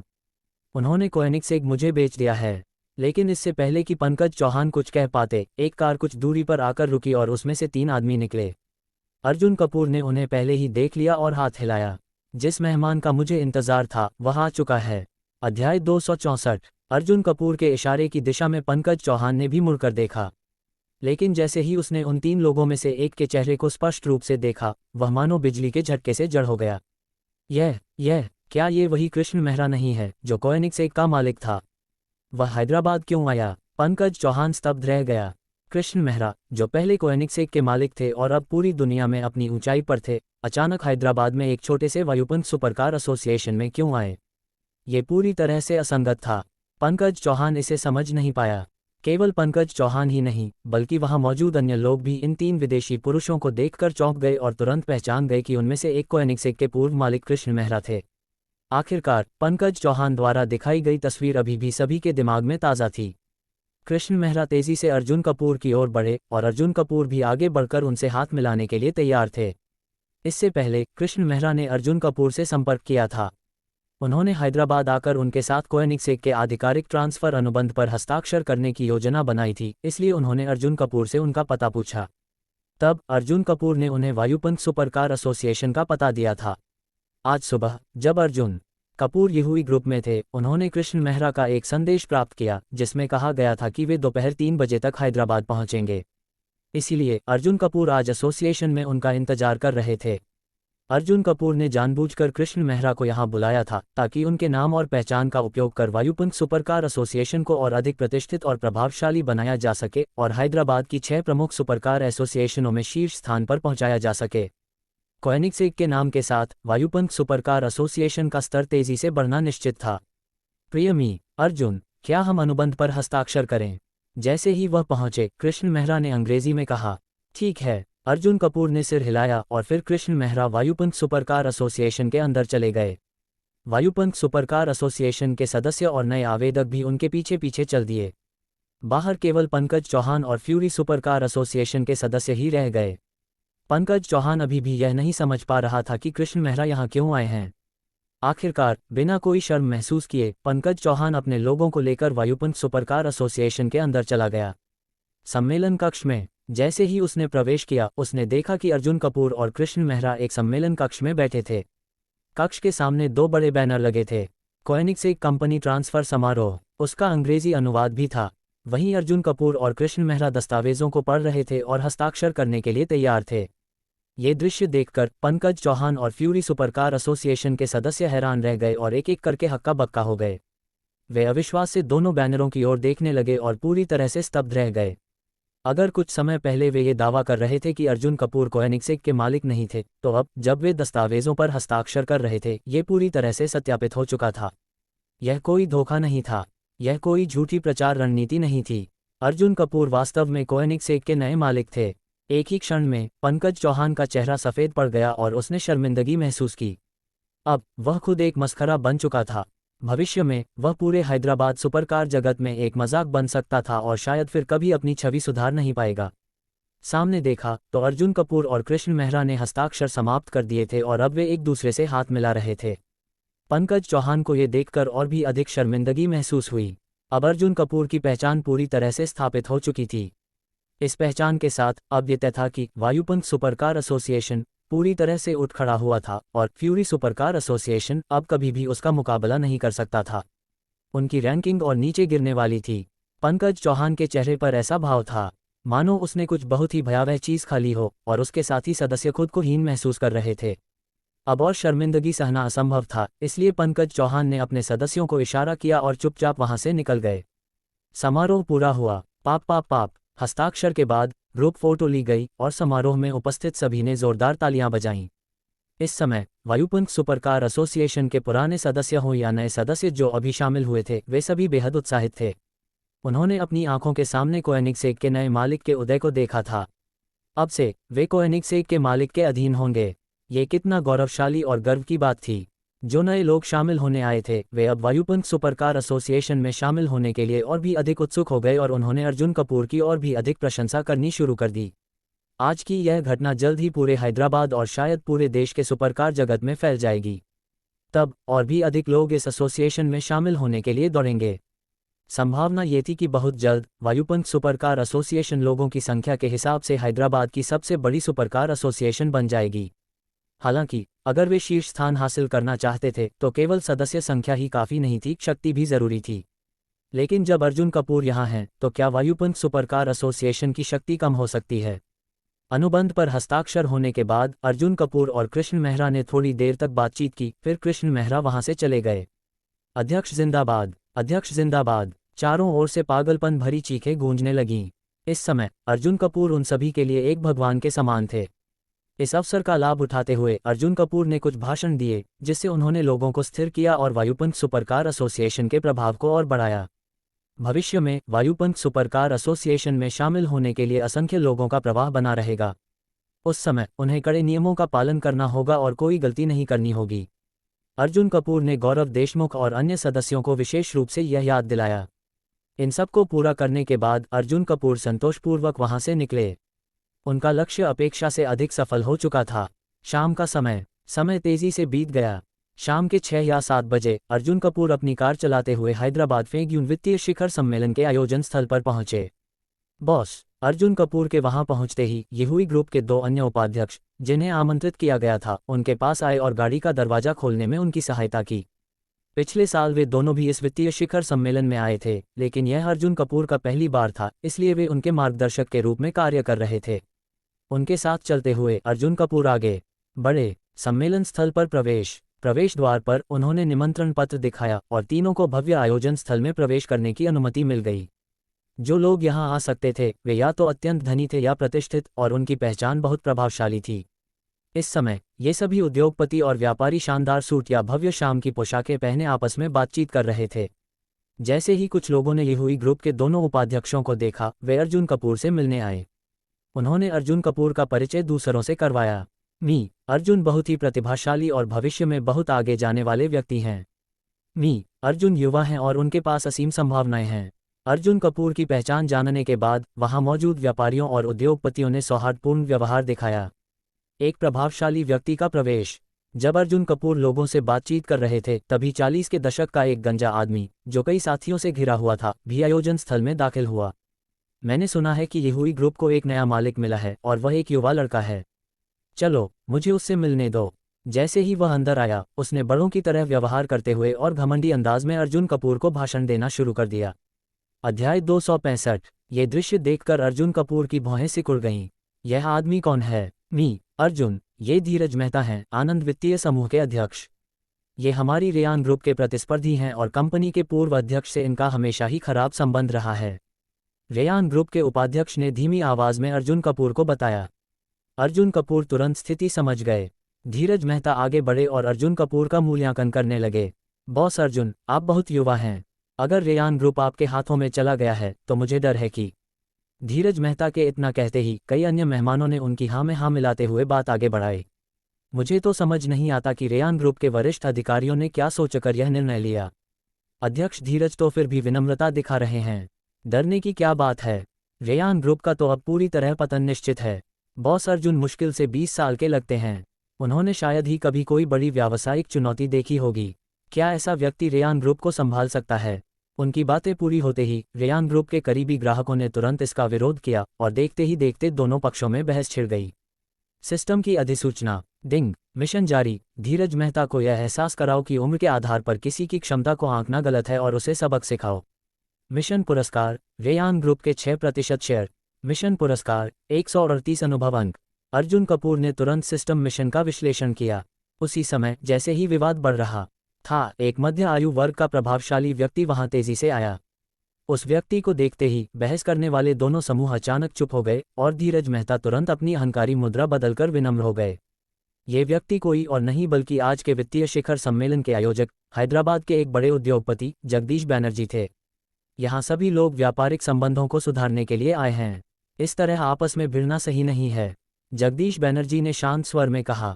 उन्होंने कोएनिग्सेक मुझे बेच दिया है। लेकिन इससे पहले कि पंकज चौहान कुछ कह पाते, एक कार कुछ दूरी पर आकर रुकी और उसमें से 3 आदमी निकले। अर्जुन कपूर ने उन्हें पहले ही देख लिया और हाथ हिलाया। जिस मेहमान का मुझे इंतजार था वह आ चुका है। अध्याय 264। अर्जुन कपूर के इशारे की दिशा में पंकज चौहान ने भी मुड़कर देखा। लेकिन जैसे ही उसने उन 3 लोगों में से एक के चेहरे को स्पष्ट रूप से देखा, वह मानो बिजली के झटके से जड़ हो गया। यह क्या ये वही कृष्ण मेहरा नहीं है जो कोएनिग्सेक का मालिक था? वह हैदराबाद क्यों आया? पंकज चौहान स्तब्ध रह गया। कृष्ण मेहरा, जो पहले कोएनिग्सेक के मालिक थे और अब पूरी दुनिया में अपनी ऊंचाई पर थे, अचानक हैदराबाद में एक छोटे से वायुपुंज सुपरकार एसोसिएशन में क्यों आए? ये पूरी तरह से असंगत था। पंकज चौहान इसे समझ नहीं पाया। केवल पंकज चौहान ही नहीं, बल्कि वहां मौजूद अन्य लोग भी इन 3 विदेशी पुरुषों को देखकर चौंक गए और तुरंत पहचान गए कि उनमें से एक कोएनिग्सेक के पूर्व मालिक कृष्ण मेहरा थे। आखिरकार पंकज चौहान द्वारा दिखाई गई तस्वीर अभी भी सभी के दिमाग में ताज़ा थी। कृष्ण मेहरा तेजी से अर्जुन कपूर की ओर बढ़े और अर्जुन कपूर भी आगे बढ़कर उनसे हाथ मिलाने के लिए तैयार थे। इससे पहले कृष्ण मेहरा ने अर्जुन कपूर से संपर्क किया था। उन्होंने हैदराबाद आकर उनके साथ कोएनिग्सेक के आधिकारिक ट्रांसफर अनुबंध पर हस्ताक्षर करने की योजना बनाई थी, इसलिए उन्होंने अर्जुन कपूर से उनका पता पूछा। तब अर्जुन कपूर ने उन्हें वायुपुंज सुपरकार एसोसिएशन का पता दिया था। आज सुबह जब अर्जुन कपूर येहुई ग्रुप में थे, उन्होंने कृष्ण मेहरा का एक संदेश प्राप्त किया जिसमें कहा गया था कि वे दोपहर 3 बजे तक हैदराबाद पहुंचेंगे। इसीलिए अर्जुन कपूर आज एसोसिएशन में उनका इंतजार कर रहे थे। अर्जुन कपूर ने जानबूझकर कृष्ण मेहरा को यहां बुलाया था ताकि उनके नाम और पहचान का उपयोग कर वायुपुंज सुपरकार एसोसिएशन को और अधिक प्रतिष्ठित और प्रभावशाली बनाया जा सके और हैदराबाद की 6 प्रमुख सुपरकार एसोसिएशनों में शीर्ष स्थान पर पहुंचाया जा सके। कोएनिग्सेक के नाम के साथ वायुपुंज सुपरकार एसोसिएशन का स्तर तेजी से बढ़ना निश्चित था। प्रियमी, अर्जुन, क्या हम अनुबंध पर हस्ताक्षर करें? जैसे ही वह पहुंचे, कृष्ण मेहरा ने अंग्रेजी में कहा। ठीक है। अर्जुन कपूर ने सिर हिलाया और फिर कृष्ण मेहरा वायुपुंज सुपरकार एसोसिएशन के अंदर चले गए। वायुपुंज सुपरकार एसोसिएशन के सदस्य और नए आवेदक भी उनके पीछे पीछे चल दिए। बाहर केवल पंकज चौहान और फ्यूरी सुपरकार एसोसिएशन के सदस्य ही रह गए। पंकज चौहान अभी भी यह नहीं समझ पा रहा था कि कृष्ण मेहरा यहाँ क्यों आए हैं। आखिरकार बिना कोई शर्म महसूस किए पंकज चौहान अपने लोगों को लेकर वायुपुंज सुपरकार एसोसिएशन के अंदर चला गया। सम्मेलन कक्ष में जैसे ही उसने प्रवेश किया, उसने देखा कि अर्जुन कपूर और कृष्ण मेहरा एक सम्मेलन कक्ष में बैठे थे। कक्ष के सामने 2 बड़े बैनर लगे थे। कोएनिग्सेक कंपनी ट्रांसफर समारोह, उसका अंग्रेजी अनुवाद भी था। वहीं अर्जुन कपूर और कृष्ण मेहरा दस्तावेजों को पढ़ रहे थे और हस्ताक्षर करने के लिए तैयार थे। ये दृश्य देखकर पंकज चौहान और फ्यूरी सुपरकार एसोसिएशन के सदस्य हैरान रह गए और एक एक करके हक्का बक्का हो गए। वे अविश्वास से दोनों बैनरों की ओर देखने लगे और पूरी तरह से स्तब्ध रह गए। अगर कुछ समय पहले वे ये दावा कर रहे थे कि अर्जुन कपूर कोएनिग्सेक के मालिक नहीं थे, तो अब जब वे दस्तावेजों पर हस्ताक्षर कर रहे थे, ये पूरी तरह से सत्यापित हो चुका था। यह कोई धोखा नहीं था, यह कोई झूठी प्रचार रणनीति नहीं थी। अर्जुन कपूर वास्तव में कोएनिग्सेक के नए मालिक थे। एक ही क्षण में पंकज चौहान का चेहरा सफ़ेद पड़ गया और उसने शर्मिंदगी महसूस की। अब वह खुद एक मस्खरा बन चुका था। भविष्य में वह पूरे हैदराबाद सुपरकार जगत में एक मजाक बन सकता था और शायद फिर कभी अपनी छवि सुधार नहीं पाएगा। सामने देखा तो अर्जुन कपूर और कृष्ण मेहरा ने हस्ताक्षर समाप्त कर दिए थे और अब वे एक दूसरे से हाथ मिला रहे थे। पंकज चौहान को ये देखकर और भी अधिक शर्मिंदगी महसूस हुई। अब अर्जुन कपूर की पहचान पूरी तरह से स्थापित हो चुकी थी। इस पहचान के साथ अब ये तय था कि वायुपंख सुपरकार एसोसिएशन पूरी तरह से उठ खड़ा हुआ था और फ्यूरी सुपरकार एसोसिएशन अब कभी भी उसका मुकाबला नहीं कर सकता था। उनकी रैंकिंग और नीचे गिरने वाली थी। पंकज चौहान के चेहरे पर ऐसा भाव था मानो उसने कुछ बहुत ही भयावह चीज़ खा ली हो और उसके साथी सदस्य खुद को हीन महसूस कर रहे थे। अब और शर्मिंदगी सहना असंभव था, इसलिए पंकज चौहान ने अपने सदस्यों को इशारा किया और चुपचाप वहां से निकल गए। समारोह पूरा हुआ। पाप पाप पाप। हस्ताक्षर के बाद ग्रुप फोटो ली गई और समारोह में उपस्थित सभी ने जोरदार तालियां बजाईं। इस समय वायुपंख सुपरकार एसोसिएशन के पुराने सदस्य हों या नए सदस्य जो अभी शामिल हुए थे, वे सभी बेहद उत्साहित थे। उन्होंने अपनी आंखों के सामने कोएनिग्सेक के नए मालिक के उदय को देखा था। अब से वे कोएनिग्सेक के मालिक के अधीन होंगे। ये कितना गौरवशाली और गर्व की बात थी। जो नए लोग शामिल होने आए थे, वे अब वायुपंख सुपरकार एसोसिएशन में शामिल होने के लिए और भी अधिक उत्सुक हो गए और उन्होंने अर्जुन कपूर की और भी अधिक प्रशंसा करनी शुरू कर दी। आज की यह घटना जल्द ही पूरे हैदराबाद और शायद पूरे देश के सुपरकार जगत में फैल जाएगी। तब और भी अधिक लोग इस एसोसिएशन में शामिल होने के लिए दौड़ेंगे। संभावना ये थी कि बहुत जल्द वायुपंख सुपरकार एसोसिएशन लोगों की संख्या के हिसाब से हैदराबाद की सबसे बड़ी सुपरकार एसोसिएशन बन जाएगी। हालांकि अगर वे शीर्ष स्थान हासिल करना चाहते थे तो केवल सदस्य संख्या ही काफ़ी नहीं थी, शक्ति भी ज़रूरी थी। लेकिन जब अर्जुन कपूर यहाँ हैं तो क्या वायुपंख सुपरकार एसोसिएशन की शक्ति कम हो सकती है? अनुबंध पर हस्ताक्षर होने के बाद अर्जुन कपूर और कृष्ण मेहरा ने थोड़ी देर तक बातचीत की, फिर कृष्ण मेहरा वहां से चले गए। अध्यक्ष जिंदाबाद, अध्यक्ष जिंदाबाद। चारों ओर से पागलपन भरी चीखें गूंजने लगीं। इस समय अर्जुन कपूर उन सभी के लिए एक भगवान के समान थे। इस अवसर का लाभ उठाते हुए अर्जुन कपूर ने कुछ भाषण दिए, जिससे उन्होंने लोगों को स्थिर किया और वायुपंख सुपरकार एसोसिएशन के प्रभाव को और बढ़ाया। भविष्य में वायुपंख सुपरकार एसोसिएशन में शामिल होने के लिए असंख्य लोगों का प्रवाह बना रहेगा। उस समय उन्हें कड़े नियमों का पालन करना होगा और कोई गलती नहीं करनी होगी। अर्जुन कपूर ने गौरव देशमुख और अन्य सदस्यों को विशेष रूप से यह याद दिलाया। इन सब को पूरा करने के बाद अर्जुन कपूर संतोषपूर्वक वहां से निकले। उनका लक्ष्य अपेक्षा से अधिक सफल हो चुका था। शाम का समय तेजी से बीत गया। शाम के 6 या 7 बजे अर्जुन कपूर अपनी कार चलाते हुए हैदराबाद फेग्यून वित्तीय शिखर सम्मेलन के आयोजन स्थल पर पहुंचे। बॉस अर्जुन कपूर के वहां पहुंचते ही येहुई ग्रुप के 2 अन्य उपाध्यक्ष, जिन्हें आमंत्रित किया गया था, उनके पास आए और गाड़ी का दरवाजा खोलने में उनकी सहायता की। पिछले साल वे दोनों भी इस वित्तीय शिखर सम्मेलन में आए थे, लेकिन यह अर्जुन कपूर का पहली बार था, इसलिए वे उनके मार्गदर्शक के रूप में कार्य कर रहे थे। उनके साथ चलते हुए अर्जुन कपूर आगे बढ़े। सम्मेलन स्थल पर प्रवेश द्वार पर उन्होंने निमंत्रण पत्र दिखाया और तीनों को भव्य आयोजन स्थल में प्रवेश करने की अनुमति मिल गई। जो लोग यहां आ सकते थे वे या तो अत्यंत धनी थे या प्रतिष्ठित, और उनकी पहचान बहुत प्रभावशाली थी। इस समय ये सभी उद्योगपति और व्यापारी शानदार सूट या भव्य शाम की पोशाकें पहने आपस में बातचीत कर रहे थे। जैसे ही कुछ लोगों ने येहुई ग्रुप के दोनों उपाध्यक्षों को देखा, वे अर्जुन कपूर से मिलने आए। उन्होंने अर्जुन कपूर का परिचय दूसरों से करवाया। अर्जुन बहुत ही प्रतिभाशाली और भविष्य में बहुत आगे जाने वाले व्यक्ति हैं। अर्जुन युवा हैं और उनके पास असीम संभावनाएं हैं। अर्जुन कपूर की पहचान जानने के बाद वहां मौजूद व्यापारियों और उद्योगपतियों ने सौहार्दपूर्ण व्यवहार दिखाया। एक प्रभावशाली व्यक्ति का प्रवेश। जब अर्जुन कपूर लोगों से बातचीत कर रहे थे, तभी 40 के दशक का एक गंजा आदमी, जो कई साथियों से घिरा हुआ था, भी आयोजन स्थल में दाखिल हुआ। मैंने सुना है कि येहुई ग्रुप को एक नया मालिक मिला है और वह एक युवा लड़का है। चलो मुझे उससे मिलने दो। जैसे ही वह अंदर आया, उसने बड़ों की तरह व्यवहार करते हुए और घमंडी अंदाज में अर्जुन कपूर को भाषण देना शुरू कर दिया। अध्याय 265। ये दृश्य देखकर अर्जुन कपूर की भौहें सिकुड़ गईं। यह आदमी कौन है? अर्जुन, ये धीरज मेहता हैं, आनंद वित्तीय समूह के अध्यक्ष। ये हमारी रेयान ग्रुप के प्रतिस्पर्धी हैं और कंपनी के पूर्व अध्यक्ष से इनका हमेशा ही खराब संबंध रहा है। रेयान ग्रुप के उपाध्यक्ष ने धीमी आवाज में अर्जुन कपूर को बताया। अर्जुन कपूर तुरंत स्थिति समझ गए। धीरज मेहता आगे बढ़े और अर्जुन कपूर का मूल्यांकन करने लगे। बॉस अर्जुन, आप बहुत युवा हैं। अगर रेयान ग्रुप आपके हाथों में चला गया है तो मुझे डर है कि। धीरज मेहता के इतना कहते ही कई अन्य मेहमानों ने उनकी हाँ में हाँ मिलाते हुए बात आगे बढ़ाई। मुझे तो समझ नहीं आता कि रेयान ग्रुप के वरिष्ठ अधिकारियों ने क्या सोचकर यह निर्णय लिया। अध्यक्ष धीरज तो फिर भी विनम्रता दिखा रहे हैं। डरने की क्या बात है? रेयान ग्रुप का तो अब पूरी तरह पतन निश्चित है। बॉस अर्जुन मुश्किल से 20 साल के लगते हैं। उन्होंने शायद ही कभी कोई बड़ी व्यावसायिक चुनौती देखी होगी। क्या ऐसा व्यक्ति रेयान ग्रुप को संभाल सकता है? उनकी बातें पूरी होते ही रेयान ग्रुप के करीबी ग्राहकों ने तुरंत इसका विरोध किया और देखते ही देखते दोनों पक्षों में बहस छिड़ गई। सिस्टम की अधिसूचना। डिंग। मिशन जारी। धीरज मेहता को यह एहसास कराओ कि उम्र के आधार पर किसी की क्षमता को आंकना गलत है और उसे सबक सिखाओ। मिशन पुरस्कार। रेयान ग्रुप के 6% शेयर। मिशन पुरस्कार 138 अनुभव अंक। अर्जुन कपूर ने तुरंत सिस्टम मिशन का विश्लेषण किया। उसी समय जैसे ही विवाद बढ़ रहा था, एक मध्य आयु वर्ग का प्रभावशाली व्यक्ति वहां तेजी से आया। उस व्यक्ति को देखते ही बहस करने वाले दोनों समूह अचानक चुप हो गए और धीरज मेहता तुरंत अपनी अहंकारी मुद्रा बदलकर विनम्र हो गए। ये व्यक्ति कोई और नहीं बल्कि आज के वित्तीय शिखर सम्मेलन के आयोजक, हैदराबाद के एक बड़े उद्योगपति जगदीश बैनर्जी थे। यहाँ सभी लोग व्यापारिक संबंधों को सुधारने के लिए आए हैं। इस तरह आपस में भिड़ना सही नहीं है। जगदीश बैनर्जी ने शांत स्वर में कहा।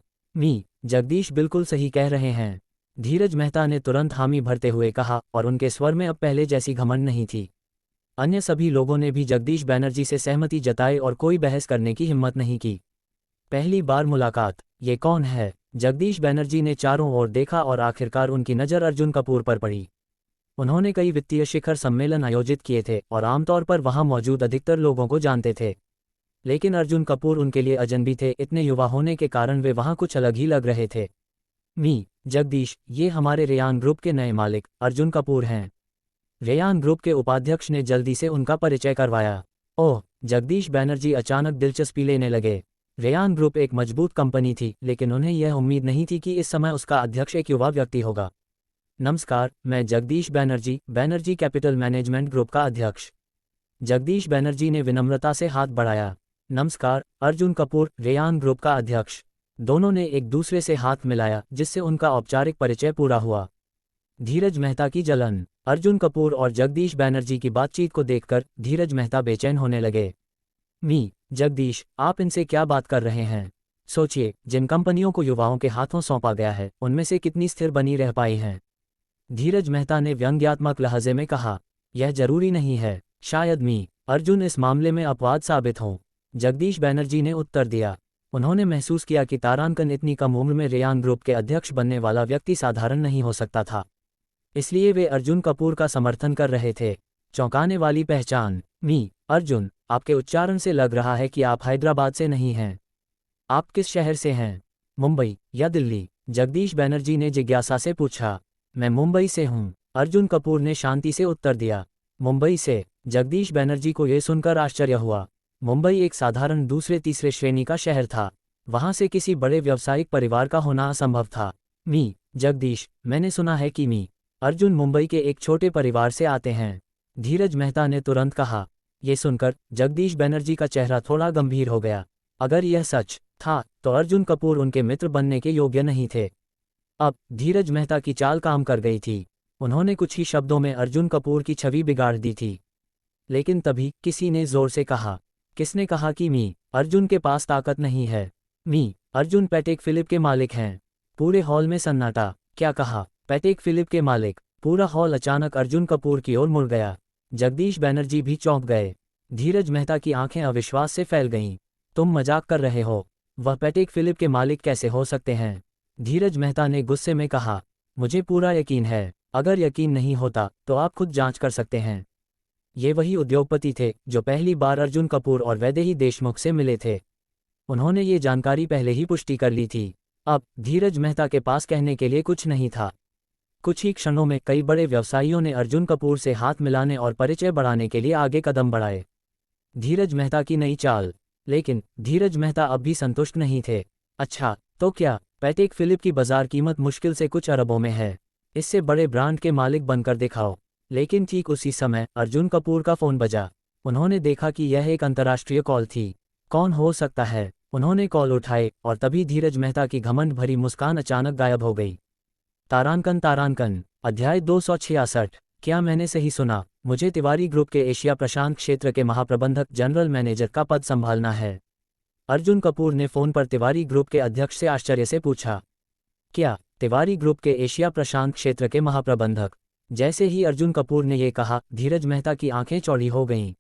जगदीश बिल्कुल सही कह रहे हैं। धीरज मेहता ने तुरंत हामी भरते हुए कहा और उनके स्वर में अब पहले जैसी घमंड नहीं थी। अन्य सभी लोगों ने भी जगदीश बैनर्जी से सहमति जताई और कोई बहस करने की हिम्मत नहीं की। पहली बार मुलाकात। ये कौन है? जगदीश बैनर्जी ने चारों ओर देखा और आखिरकार उनकी नज़र अर्जुन कपूर पर पड़ी। उन्होंने कई वित्तीय शिखर सम्मेलन आयोजित किए थे और आमतौर पर वहां मौजूद अधिकतर लोगों को जानते थे, लेकिन अर्जुन कपूर उनके लिए अजनबी थे। इतने युवा होने के कारण वे वहां कुछ अलग ही लग रहे थे। जगदीश, ये हमारे रेयान ग्रुप के नए मालिक अर्जुन कपूर हैं। रेयान ग्रुप के उपाध्यक्ष ने जल्दी से उनका परिचय करवाया। ओह! जगदीश बैनर्जी अचानक दिलचस्पी लेने लगे। रेयान ग्रुप एक मजबूत कंपनी थी, लेकिन उन्हें यह उम्मीद नहीं थी कि इस समय उसका अध्यक्ष एक युवा व्यक्ति होगा। नमस्कार, मैं Jagdish Banerjee, Banerjee capital management group का अध्यक्ष। जगदीश बैनर्जी ने विनम्रता से हाथ बढ़ाया। नमस्कार, अर्जुन कपूर, रेयान ग्रुप का अध्यक्ष। दोनों ने एक दूसरे से हाथ मिलाया जिससे उनका औपचारिक परिचय पूरा हुआ। धीरज मेहता की जलन। अर्जुन कपूर और जगदीश बैनर्जी की बातचीत को देखकर धीरज मेहता बेचैन होने लगे। जगदीश, आप इनसे क्या बात कर रहे हैं? सोचिए, जिन कंपनियों को युवाओं के हाथों सौंपा गया है उनमें से कितनी स्थिर बनी रह पाई हैं? धीरज मेहता ने व्यंग्यात्मक लहजे में कहा। यह जरूरी नहीं है, शायद अर्जुन इस मामले में अपवाद साबित हों। जगदीश बैनर्जी ने उत्तर दिया। उन्होंने महसूस किया कि तारांकन इतनी कम उम्र में रेयान ग्रुप के अध्यक्ष बनने वाला व्यक्ति साधारण नहीं हो सकता था, इसलिए वे अर्जुन कपूर का समर्थन कर रहे थे। चौंकाने वाली पहचान। अर्जुन, आपके उच्चारण से लग रहा है कि आप हैदराबाद से नहीं हैं। आप किस शहर से हैं? मुंबई या दिल्ली? जगदीश बैनर्जी ने जिज्ञासा से पूछा। मैं मुंबई से हूँ, अर्जुन कपूर ने शांति से उत्तर दिया। मुंबई से? जगदीश बैनर्जी को यह सुनकर आश्चर्य हुआ। मुंबई एक साधारण दूसरे तीसरे श्रेणी का शहर था। वहां से किसी बड़े व्यावसायिक परिवार का होना असंभव था। जगदीश, मैंने सुना है कि अर्जुन मुंबई के एक छोटे परिवार से आते हैं। धीरज मेहता ने तुरंत कहा। ये सुनकर जगदीश बैनर्जी का चेहरा थोड़ा गंभीर हो गया। अगर यह सच था तो अर्जुन कपूर उनके मित्र बनने के योग्य नहीं थे। अब धीरज मेहता की चाल काम कर गई थी। उन्होंने कुछ ही शब्दों में अर्जुन कपूर की छवि बिगाड़ दी थी। लेकिन तभी किसी ने जोर से कहा। किसने कहा कि अर्जुन के पास ताकत नहीं है? अर्जुन पैटेक फिलिप के मालिक हैं। पूरे हॉल में सन्नाटा। क्या कहा? पैटेक फिलिप के मालिक? पूरा हॉल अचानक अर्जुन कपूर की ओर मुड़ गया। जगदीश बैनर्जी भी चौंक गए। धीरज मेहता की आंखें अविश्वास से फैल गईं। तुम मजाक कर रहे हो? वह पैटेक फिलिप के मालिक कैसे हो सकते हैं? धीरज मेहता ने गुस्से में कहा। मुझे पूरा यकीन है। अगर यकीन नहीं होता तो आप खुद जांच कर सकते हैं। ये वही उद्योगपति थे जो पहली बार अर्जुन कपूर और वैदेही देशमुख से मिले थे। उन्होंने ये जानकारी पहले ही पुष्टि कर ली थी। अब धीरज मेहता के पास कहने के लिए कुछ नहीं था। कुछ ही क्षणों में कई बड़े व्यवसायियों ने अर्जुन कपूर से हाथ मिलाने और परिचय बढ़ाने के लिए आगे कदम बढ़ाए। धीरज मेहता की नई चाल। लेकिन धीरज मेहता अब भी संतुष्ट नहीं थे। अच्छा, तो क्या पैटेक फिलिप की बाजार कीमत मुश्किल से कुछ अरबों में है? इससे बड़े ब्रांड के मालिक बनकर दिखाओ। लेकिन ठीक उसी समय अर्जुन कपूर का फोन बजा। उन्होंने देखा कि यह एक अंतर्राष्ट्रीय कॉल थी। कौन हो सकता है? उन्होंने कॉल उठाए और तभी धीरज मेहता की घमंड भरी मुस्कान अचानक गायब हो गई। तारांकन अध्याय 266। क्या मैंने सही सुना? मुझे तिवारी ग्रुप के एशिया प्रशांत क्षेत्र के महाप्रबंधक जनरल मैनेजर का पद संभालना है। अर्जुन कपूर ने फोन पर तिवारी ग्रुप के अध्यक्ष से आश्चर्य से पूछा। क्या तिवारी ग्रुप के एशिया प्रशांत क्षेत्र के महाप्रबंधक? जैसे ही अर्जुन कपूर ने यह कहा, धीरज मेहता की आंखें चौड़ी हो गईं।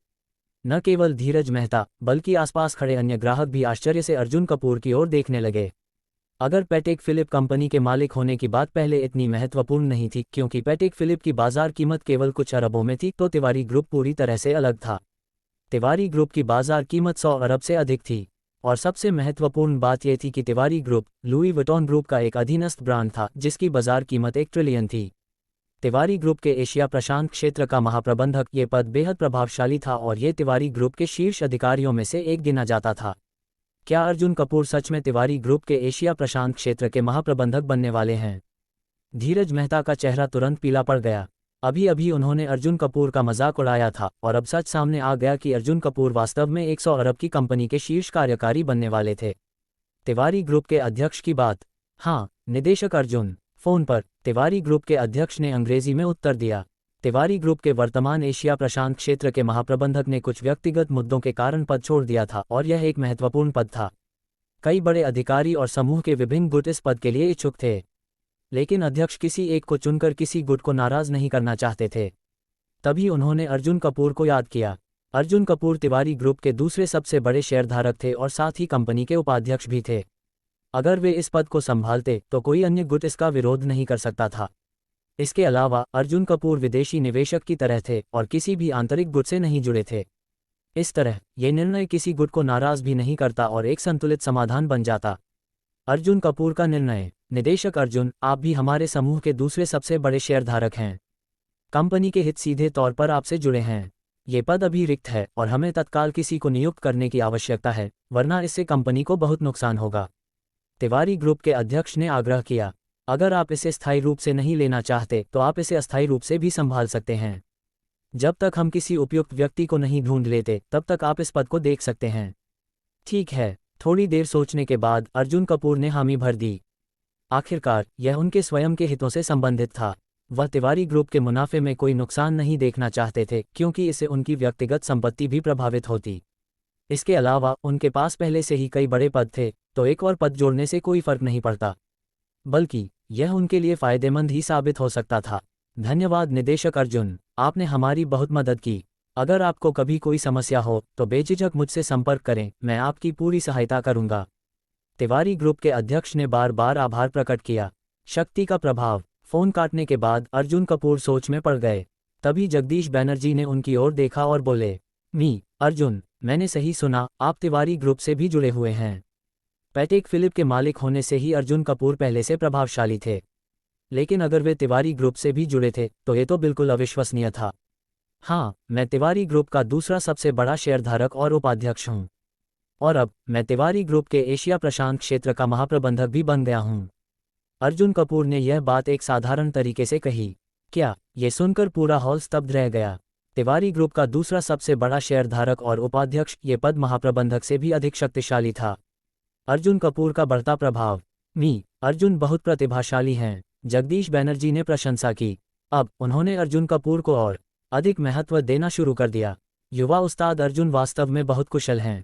न केवल धीरज मेहता बल्कि आसपास खड़े अन्य ग्राहक भी आश्चर्य से अर्जुन कपूर की ओर देखने लगे। अगर पैटेक फिलिप कंपनी के मालिक होने की बात पहले इतनी महत्वपूर्ण नहीं थी क्योंकि पैटेक फिलिप की बाजार कीमत केवल कुछ अरबों में थी, तो तिवारी ग्रुप पूरी तरह से अलग था। तिवारी ग्रुप की बाजार कीमत 100 अरब से अधिक थी। और सबसे महत्वपूर्ण बात यह थी कि Tiwari group Louis Vuitton group का एक अधीनस्थ ब्रांड था जिसकी बाजार कीमत 1 ट्रिलियन थी। तिवारी ग्रुप के एशिया प्रशांत क्षेत्र का महाप्रबंधक ये पद बेहद प्रभावशाली था और ये तिवारी ग्रुप के शीर्ष अधिकारियों में से एक गिना जाता था। क्या अर्जुन कपूर सच में तिवारी ग्रुप के एशिया प्रशांत क्षेत्र के महाप्रबंधक बनने वाले हैं? धीरज मेहता का चेहरा तुरंत पीला पड़ गया। अभी अभी उन्होंने अर्जुन कपूर का मजाक उड़ाया था और अब सच सामने आ गया कि अर्जुन कपूर वास्तव में 100 अरब की कंपनी के शीर्ष कार्यकारी बनने वाले थे। तिवारी ग्रुप के अध्यक्ष की बात? हाँ, निदेशक अर्जुन। फोन पर तिवारी ग्रुप के अध्यक्ष ने अंग्रेजी में उत्तर दिया। तिवारी ग्रुप के वर्तमान एशिया प्रशांत क्षेत्र के महाप्रबंधक ने कुछ व्यक्तिगत मुद्दों के कारण पद छोड़ दिया था और यह एक महत्वपूर्ण पद था। कई बड़े अधिकारी और समूह के विभिन्न गुट इस पद के लिए इच्छुक थे, लेकिन अध्यक्ष किसी एक को चुनकर किसी गुट को नाराज नहीं करना चाहते थे। तभी उन्होंने अर्जुन कपूर को याद किया। अर्जुन कपूर तिवारी ग्रुप के दूसरे सबसे बड़े शेयरधारक थे और साथ ही कंपनी के उपाध्यक्ष भी थे। अगर वे इस पद को संभालते तो कोई अन्य गुट इसका विरोध नहीं कर सकता था। इसके अलावा अर्जुन कपूर विदेशी निवेशक की तरह थे और किसी भी आंतरिक गुट से नहीं जुड़े थे। इस तरह ये निर्णय किसी गुट को नाराज भी नहीं करता और एक संतुलित समाधान बन जाता। अर्जुन कपूर का निर्णय। निदेशक अर्जुन, आप भी हमारे समूह के दूसरे सबसे बड़े शेयरधारक हैं। कंपनी के हित सीधे तौर पर आपसे जुड़े हैं। ये पद अभी रिक्त है और हमें तत्काल किसी को नियुक्त करने की आवश्यकता है, वरना इससे कंपनी को बहुत नुकसान होगा। तिवारी ग्रुप के अध्यक्ष ने आग्रह किया। अगर आप इसे स्थायी रूप से नहीं लेना चाहते तो आप इसे अस्थायी रूप से भी संभाल सकते हैं। जब तक हम किसी उपयुक्त व्यक्ति को नहीं ढूंढ लेते तब तक आप इस पद को देख सकते हैं। ठीक है। थोड़ी देर सोचने के बाद अर्जुन कपूर ने हामी भर दी। आखिरकार यह उनके स्वयं के हितों से संबंधित था। वह तिवारी ग्रुप के मुनाफे में कोई नुकसान नहीं देखना चाहते थे क्योंकि इससे उनकी व्यक्तिगत संपत्ति भी प्रभावित होती। इसके अलावा उनके पास पहले से ही कई बड़े पद थे, तो एक और पद जोड़ने से कोई फर्क नहीं पड़ता, बल्कि यह उनके लिए फायदेमंद ही साबित हो सकता था। धन्यवाद निदेशक अर्जुन, आपने हमारी बहुत मदद की। अगर आपको कभी कोई समस्या हो तो बेझिझक मुझसे संपर्क करें, मैं आपकी पूरी सहायता करूंगा। तिवारी ग्रुप के अध्यक्ष ने बार बार आभार प्रकट किया। शक्ति का प्रभाव। फोन काटने के बाद अर्जुन कपूर सोच में पड़ गए। तभी जगदीश बैनर्जी ने उनकी ओर देखा और बोले, अर्जुन, मैंने सही सुना, आप तिवारी ग्रुप से भी जुड़े हुए हैं। पैटेक फिलिप के मालिक होने से ही अर्जुन कपूर पहले से प्रभावशाली थे, लेकिन अगर वे तिवारी ग्रुप से भी जुड़े थे तो ये तो बिल्कुल अविश्वसनीय था। हाँ, मैं तिवारी ग्रुप का दूसरा सबसे बड़ा शेयरधारक और उपाध्यक्ष हूँ, और अब मैं तिवारी ग्रुप के एशिया प्रशांत क्षेत्र का महाप्रबंधक भी बन गया हूँ। अर्जुन कपूर ने यह बात एक साधारण तरीके से कही। क्या ये सुनकर पूरा हॉल स्तब्ध रह गया। तिवारी ग्रुप का दूसरा सबसे बड़ा शेयरधारक और उपाध्यक्ष, ये पद महाप्रबंधक से भी अधिक शक्तिशाली था। अर्जुन कपूर का बढ़ता प्रभाव। अर्जुन बहुत प्रतिभाशाली हैं, जगदीश बैनर्जी ने प्रशंसा की। अब उन्होंने अर्जुन कपूर को और अधिक महत्व देना शुरू कर दिया। युवा उस्ताद अर्जुन वास्तव में बहुत कुशल हैं।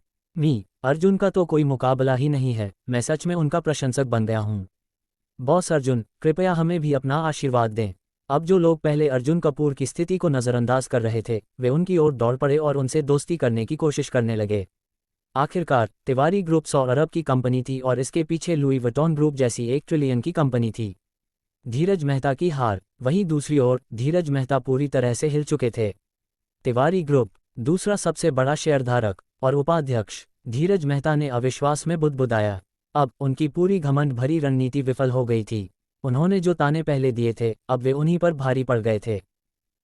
अर्जुन का तो कोई मुकाबला ही नहीं है, मैं सच में उनका प्रशंसक बन गया हूँ। बॉस अर्जुन, कृपया हमें भी अपना आशीर्वाद दें। अब जो लोग पहले अर्जुन कपूर की स्थिति को नज़रअंदाज कर रहे थे वे उनकी ओर दौड़ पड़े और उनसे दोस्ती करने की कोशिश करने लगे। आखिरकार तिवारी ग्रुप 100 अरब की कंपनी थी और इसके पीछे लुई विटॉन ग्रुप जैसी 1 ट्रिलियन की कंपनी थी। धीरज मेहता की हार। वहीं दूसरी ओर धीरज मेहता पूरी तरह से हिल चुके थे। तिवारी ग्रुप दूसरा सबसे बड़ा शेयरधारक और उपाध्यक्ष। धीरज मेहता ने अविश्वास में बुदबुदाया। अब उनकी पूरी घमंड भरी रणनीति विफल हो गई थी। उन्होंने जो ताने पहले दिए थे, अब वे उन्हीं पर भारी पड़ गए थे।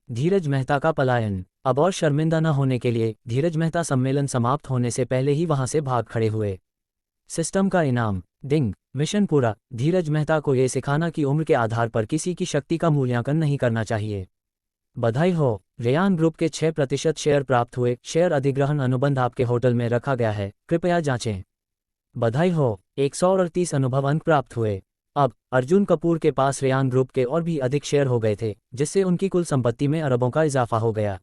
धीरज मेहता का पलायन। अब और शर्मिंदा न होने के लिए धीरज मेहता सम्मेलन समाप्त होने से पहले ही वहां से भाग खड़े हुए। सिस्टम का इनाम। डिंग। मिशन पूरा। धीरज मेहता को यह सिखाना कि उम्र के आधार पर किसी की शक्ति का मूल्यांकन नहीं करना चाहिए। बधाई हो, रेयान ग्रुप के 6% शेयर प्राप्त हुए। शेयर अधिग्रहण अनुबंध आपके होटल में रखा गया है, कृपया जांचें। बधाई हो, 138 अनुभव अंक प्राप्त हुए। अब अर्जुन कपूर के पास रेयान ग्रुप के और भी अधिक शेयर हो गए थे, जिससे उनकी कुल संपत्ति में अरबों का इजाफा हो गया।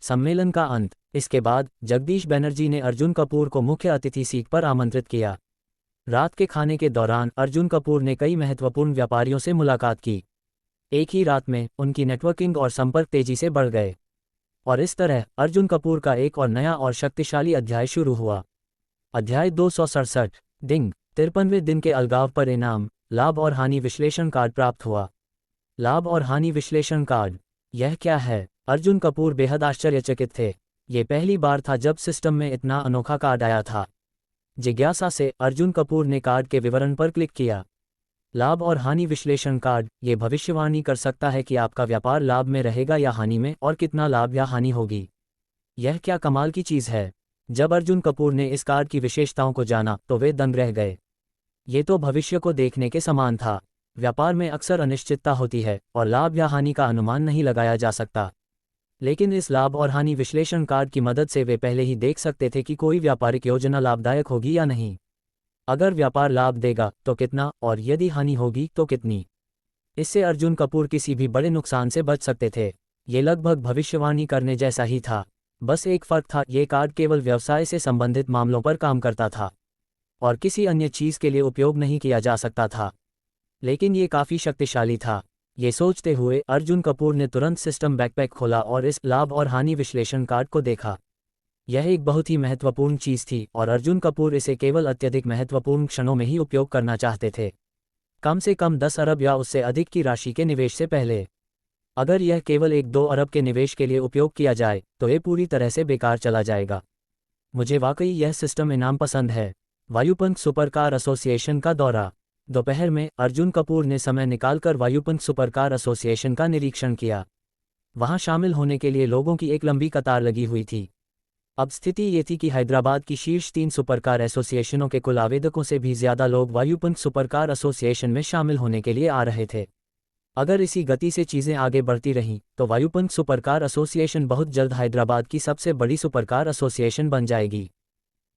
सम्मेलन का अंत। इसके बाद जगदीश बनर्जी ने अर्जुन कपूर को मुख्य अतिथि सीट पर आमंत्रित किया। रात के खाने के दौरान अर्जुन कपूर ने कई महत्वपूर्ण व्यापारियों से मुलाकात की। एक ही रात में उनकी नेटवर्किंग और संपर्क तेजी से बढ़ गए, और इस तरह अर्जुन कपूर का एक और नया और शक्तिशाली अध्याय शुरू हुआ। अध्याय 267। डिंग। 53वें दिन के अलगाव पर इनाम, लाभ और हानि विश्लेषण कार्ड प्राप्त हुआ। लाभ और हानि विश्लेषण कार्ड। यह क्या है? अर्जुन कपूर बेहद आश्चर्यचकित थे। ये पहली बार था जब सिस्टम में इतना अनोखा कार्ड आया था। जिज्ञासा से अर्जुन कपूर ने कार्ड के विवरण पर क्लिक किया। लाभ और हानि विश्लेषण कार्ड ये भविष्यवाणी कर सकता है कि आपका व्यापार लाभ में रहेगा या हानि में, और कितना लाभ या हानि होगी। यह क्या कमाल की चीज़ है! जब अर्जुन कपूर ने इस कार्ड की विशेषताओं को जाना तो वे दंग रह गए। ये तो भविष्य को देखने के समान था। व्यापार में अक्सर अनिश्चितता होती है और लाभ या हानि का अनुमान नहीं लगाया जा सकता। लेकिन इस लाभ और हानि विश्लेषण कार्ड की मदद से वे पहले ही देख सकते थे कि कोई व्यापारिक योजना लाभदायक होगी या नहीं। अगर व्यापार लाभ देगा तो कितना, और यदि हानि होगी तो कितनी। इससे अर्जुन कपूर किसी भी बड़े नुकसान से बच सकते थे। ये लगभग भविष्यवाणी करने जैसा ही था। बस एक फ़र्क था, ये कार्ड केवल व्यवसाय से संबंधित मामलों पर काम करता था और किसी अन्य चीज़ के लिए उपयोग नहीं किया जा सकता था। लेकिन ये काफ़ी शक्तिशाली था। ये सोचते हुए अर्जुन कपूर ने तुरंत सिस्टम बैकपैक खोला और इस लाभ और हानि विश्लेषण कार्ड को देखा। यह एक बहुत ही महत्वपूर्ण चीज़ थी और अर्जुन कपूर इसे केवल अत्यधिक महत्वपूर्ण क्षणों में ही उपयोग करना चाहते थे, कम से कम 10 अरब या उससे अधिक की राशि के निवेश से पहले। अगर यह केवल 1-2 अरब के निवेश के लिए उपयोग किया जाए तो ये पूरी तरह से बेकार चला जाएगा। मुझे वाकई यह सिस्टम इनाम पसंद है। वायुपंख सुपरकार एसोसिएशन का दौरा। दोपहर में अर्जुन कपूर ने समय निकालकर वायुपंख सुपरकार एसोसिएशन का निरीक्षण किया। वहां शामिल होने के लिए लोगों की एक लंबी कतार लगी हुई थी। अब स्थिति ये थी कि हैदराबाद की शीर्ष 3 सुपरकार एसोसिएशनों के कुल आवेदकों से भी ज़्यादा लोग वायुपंख सुपरकार एसोसिएशन में शामिल होने के लिए आ रहे थे। अगर इसी गति से चीज़ें आगे बढ़ती रहीं तो वायुपंख सुपरकार एसोसिएशन बहुत जल्द हैदराबाद की सबसे बड़ी सुपरकार एसोसिएशन बन जाएगी।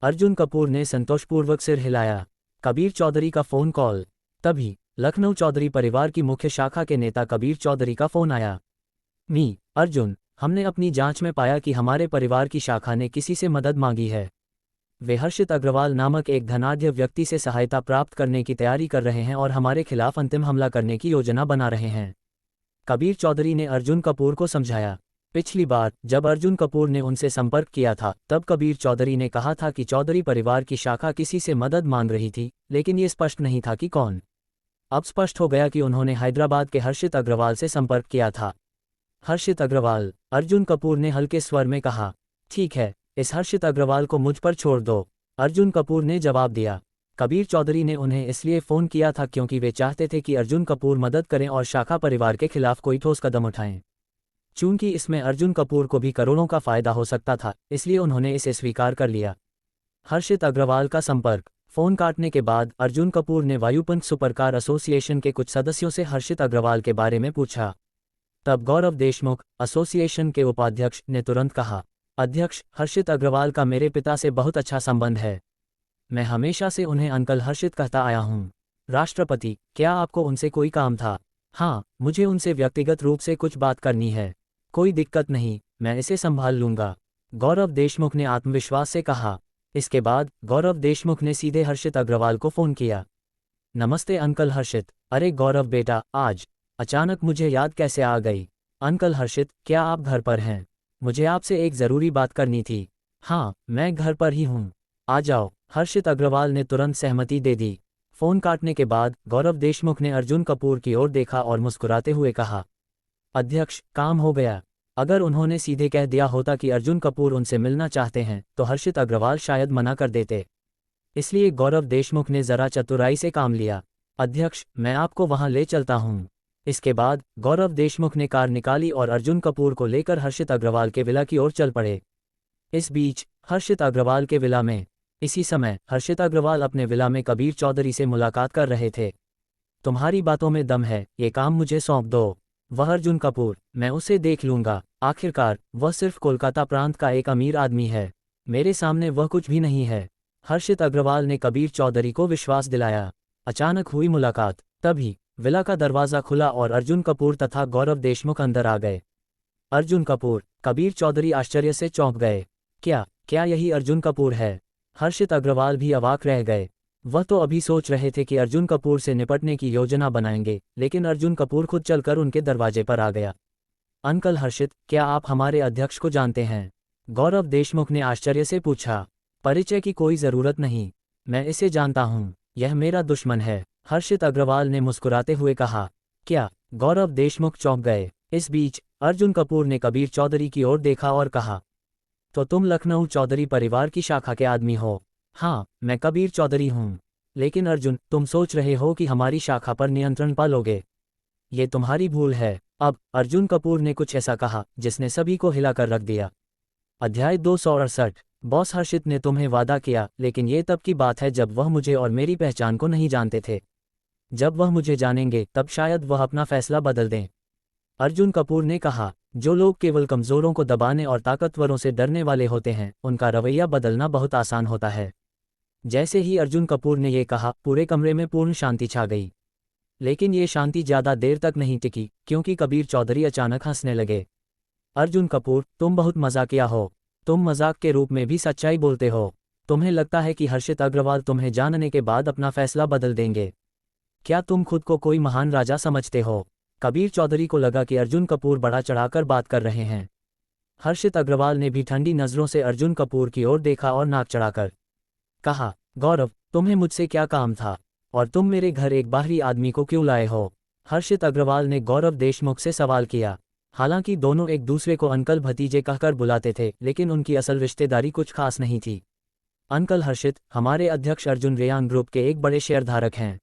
अर्जुन कपूर ने संतोषपूर्वक सिर हिलाया। कबीर चौधरी का फ़ोन कॉल। तभी लखनऊ चौधरी परिवार की मुख्य शाखा के नेता कबीर चौधरी का फ़ोन आया। अर्जुन, हमने अपनी जांच में पाया कि हमारे परिवार की शाखा ने किसी से मदद मांगी है। वे हर्षित अग्रवाल नामक एक धनाढ्य व्यक्ति से सहायता प्राप्त करने की तैयारी कर रहे हैं और हमारे खिलाफ अंतिम हमला करने की योजना बना रहे हैं। कबीर चौधरी ने अर्जुन कपूर को समझाया। पिछली बार जब अर्जुन कपूर ने उनसे संपर्क किया था तब कबीर चौधरी ने कहा था कि चौधरी परिवार की शाखा किसी से मदद मांग रही थी, लेकिन ये स्पष्ट नहीं था कि कौन। अब स्पष्ट हो गया कि उन्होंने हैदराबाद के हर्षित अग्रवाल से संपर्क किया था। हर्षित अग्रवाल, अर्जुन कपूर ने हल्के स्वर में कहा। ठीक है, इस हर्षित अग्रवाल को मुझ पर छोड़ दो, अर्जुन कपूर ने जवाब दिया। कबीर चौधरी ने उन्हें इसलिए फ़ोन किया था क्योंकि वे चाहते थे कि अर्जुन कपूर मदद करें और शाखा परिवार के खिलाफ कोई ठोस कदम उठाएं। चूंकि इसमें अर्जुन कपूर को भी करोड़ों का फायदा हो सकता था, इसलिए उन्होंने इसे स्वीकार कर लिया। हर्षित अग्रवाल का संपर्क। फ़ोन काटने के बाद अर्जुन कपूर ने वायुपंख सुपरकार एसोसिएशन के कुछ सदस्यों से हर्षित अग्रवाल के बारे में पूछा। तब गौरव देशमुख, एसोसिएशन के उपाध्यक्ष, ने तुरंत कहा, अध्यक्ष, हर्षित अग्रवाल का मेरे पिता से बहुत अच्छा संबंध है। मैं हमेशा से उन्हें अंकल हर्षित कहता आया हूँ। राष्ट्रपति, क्या आपको उनसे कोई काम था? हाँ, मुझे उनसे व्यक्तिगत रूप से कुछ बात करनी है। कोई दिक्कत नहीं, मैं इसे संभाल लूंगा, गौरव देशमुख ने आत्मविश्वास से कहा। इसके बाद गौरव देशमुख ने सीधे हर्षित अग्रवाल को फ़ोन किया। नमस्ते अंकल हर्षित। अरे गौरव बेटा, आज अचानक मुझे याद कैसे आ गई? अंकल हर्षित, क्या आप घर पर हैं? मुझे आपसे एक ज़रूरी बात करनी थी। हाँ, मैं घर पर ही हूँ, आ जाओ, हर्षित अग्रवाल ने तुरंत सहमति दे दी। फ़ोन काटने के बाद गौरव देशमुख ने अर्जुन कपूर की ओर देखा और मुस्कुराते हुए कहा, अध्यक्ष, काम हो गया। अगर उन्होंने सीधे कह दिया होता कि अर्जुन कपूर उनसे मिलना चाहते हैं तो हर्षित अग्रवाल शायद मना कर देते। इसलिए गौरव देशमुख ने जरा चतुराई से काम लिया। अध्यक्ष, मैं आपको वहां ले चलता हूं। इसके बाद गौरव देशमुख ने कार निकाली और अर्जुन कपूर को लेकर हर्षित अग्रवाल के विला की ओर चल पड़े। इस बीच हर्षित अग्रवाल के विला में इसी समय हर्षित अग्रवाल अपने विला में कबीर चौधरी से मुलाकात कर रहे थे। तुम्हारी बातों में दम है, ये काम मुझे सौंप दो। वह अर्जुन कपूर, मैं उसे देख लूंगा। आखिरकार वह सिर्फ कोलकाता प्रांत का एक अमीर आदमी है, मेरे सामने वह कुछ भी नहीं है। हर्षित अग्रवाल ने कबीर चौधरी को विश्वास दिलाया। अचानक हुई मुलाकात, तभी विला का दरवाजा खुला और अर्जुन कपूर तथा गौरव देशमुख अंदर आ गए। अर्जुन कपूर, कबीर चौधरी आश्चर्य से चौंक गए। क्या यही अर्जुन कपूर है? हर्षित अग्रवाल भी अवाक रह गए। वह तो अभी सोच रहे थे कि अर्जुन कपूर से निपटने की योजना बनाएंगे, लेकिन अर्जुन कपूर खुद चलकर उनके दरवाजे पर आ गया। अंकल हर्षित, क्या आप हमारे अध्यक्ष को जानते हैं? गौरव देशमुख ने आश्चर्य से पूछा। परिचय की कोई जरूरत नहीं, मैं इसे जानता हूं, यह मेरा दुश्मन है, हर्षित अग्रवाल ने मुस्कुराते हुए कहा। क्या? गौरव देशमुख चौंक गए। इस बीच अर्जुन कपूर ने कबीर चौधरी की ओर देखा और कहा, तो तुम लखनऊ चौधरी परिवार की शाखा के आदमी हो? हाँ, मैं कबीर चौधरी हूँ। लेकिन अर्जुन, तुम सोच रहे हो कि हमारी शाखा पर नियंत्रण पा लोगे? ये तुम्हारी भूल है। अब अर्जुन कपूर ने कुछ ऐसा कहा जिसने सभी को हिलाकर रख दिया। अध्याय 268। बॉस हर्षित ने तुम्हें वादा किया, लेकिन ये तब की बात है जब वह मुझे और मेरी पहचान को नहीं जानते थे। जब वह मुझे जानेंगे तब शायद वह अपना फैसला बदल दें। अर्जुन कपूर ने कहा, जो लोग केवल कमजोरों को दबाने और ताकतवरों से डरने वाले होते हैं, उनका रवैया बदलना बहुत आसान होता है। जैसे ही अर्जुन कपूर ने यह कहा, पूरे कमरे में पूर्ण शांति छा गई। लेकिन ये शांति ज्यादा देर तक नहीं टिकी, क्योंकि कबीर चौधरी अचानक हंसने लगे। अर्जुन कपूर, तुम बहुत मजाकिया हो। तुम मजाक के रूप में भी सच्चाई बोलते हो। तुम्हें लगता है कि हर्षित अग्रवाल तुम्हें जानने के बाद अपना फैसला बदल देंगे? क्या तुम खुद को कोई महान राजा समझते हो? कबीर चौधरी को लगा कि अर्जुन कपूर बढ़ा चढ़ाकर बात कर रहे हैं। हर्षित अग्रवाल ने भी ठंडी नजरों से अर्जुन कपूर की ओर देखा और नाक चढ़ाकर कहा, गौरव, तुम्हें मुझसे क्या काम था? और तुम मेरे घर एक बाहरी आदमी को क्यों लाए हो? हर्षित अग्रवाल ने गौरव देशमुख से सवाल किया। हालांकि दोनों एक दूसरे को अंकल भतीजे कहकर बुलाते थे, लेकिन उनकी असल रिश्तेदारी कुछ खास नहीं थी। अंकल हर्षित, हमारे अध्यक्ष अर्जुन रेयान ग्रुप के एक बड़े शेयरधारक हैं।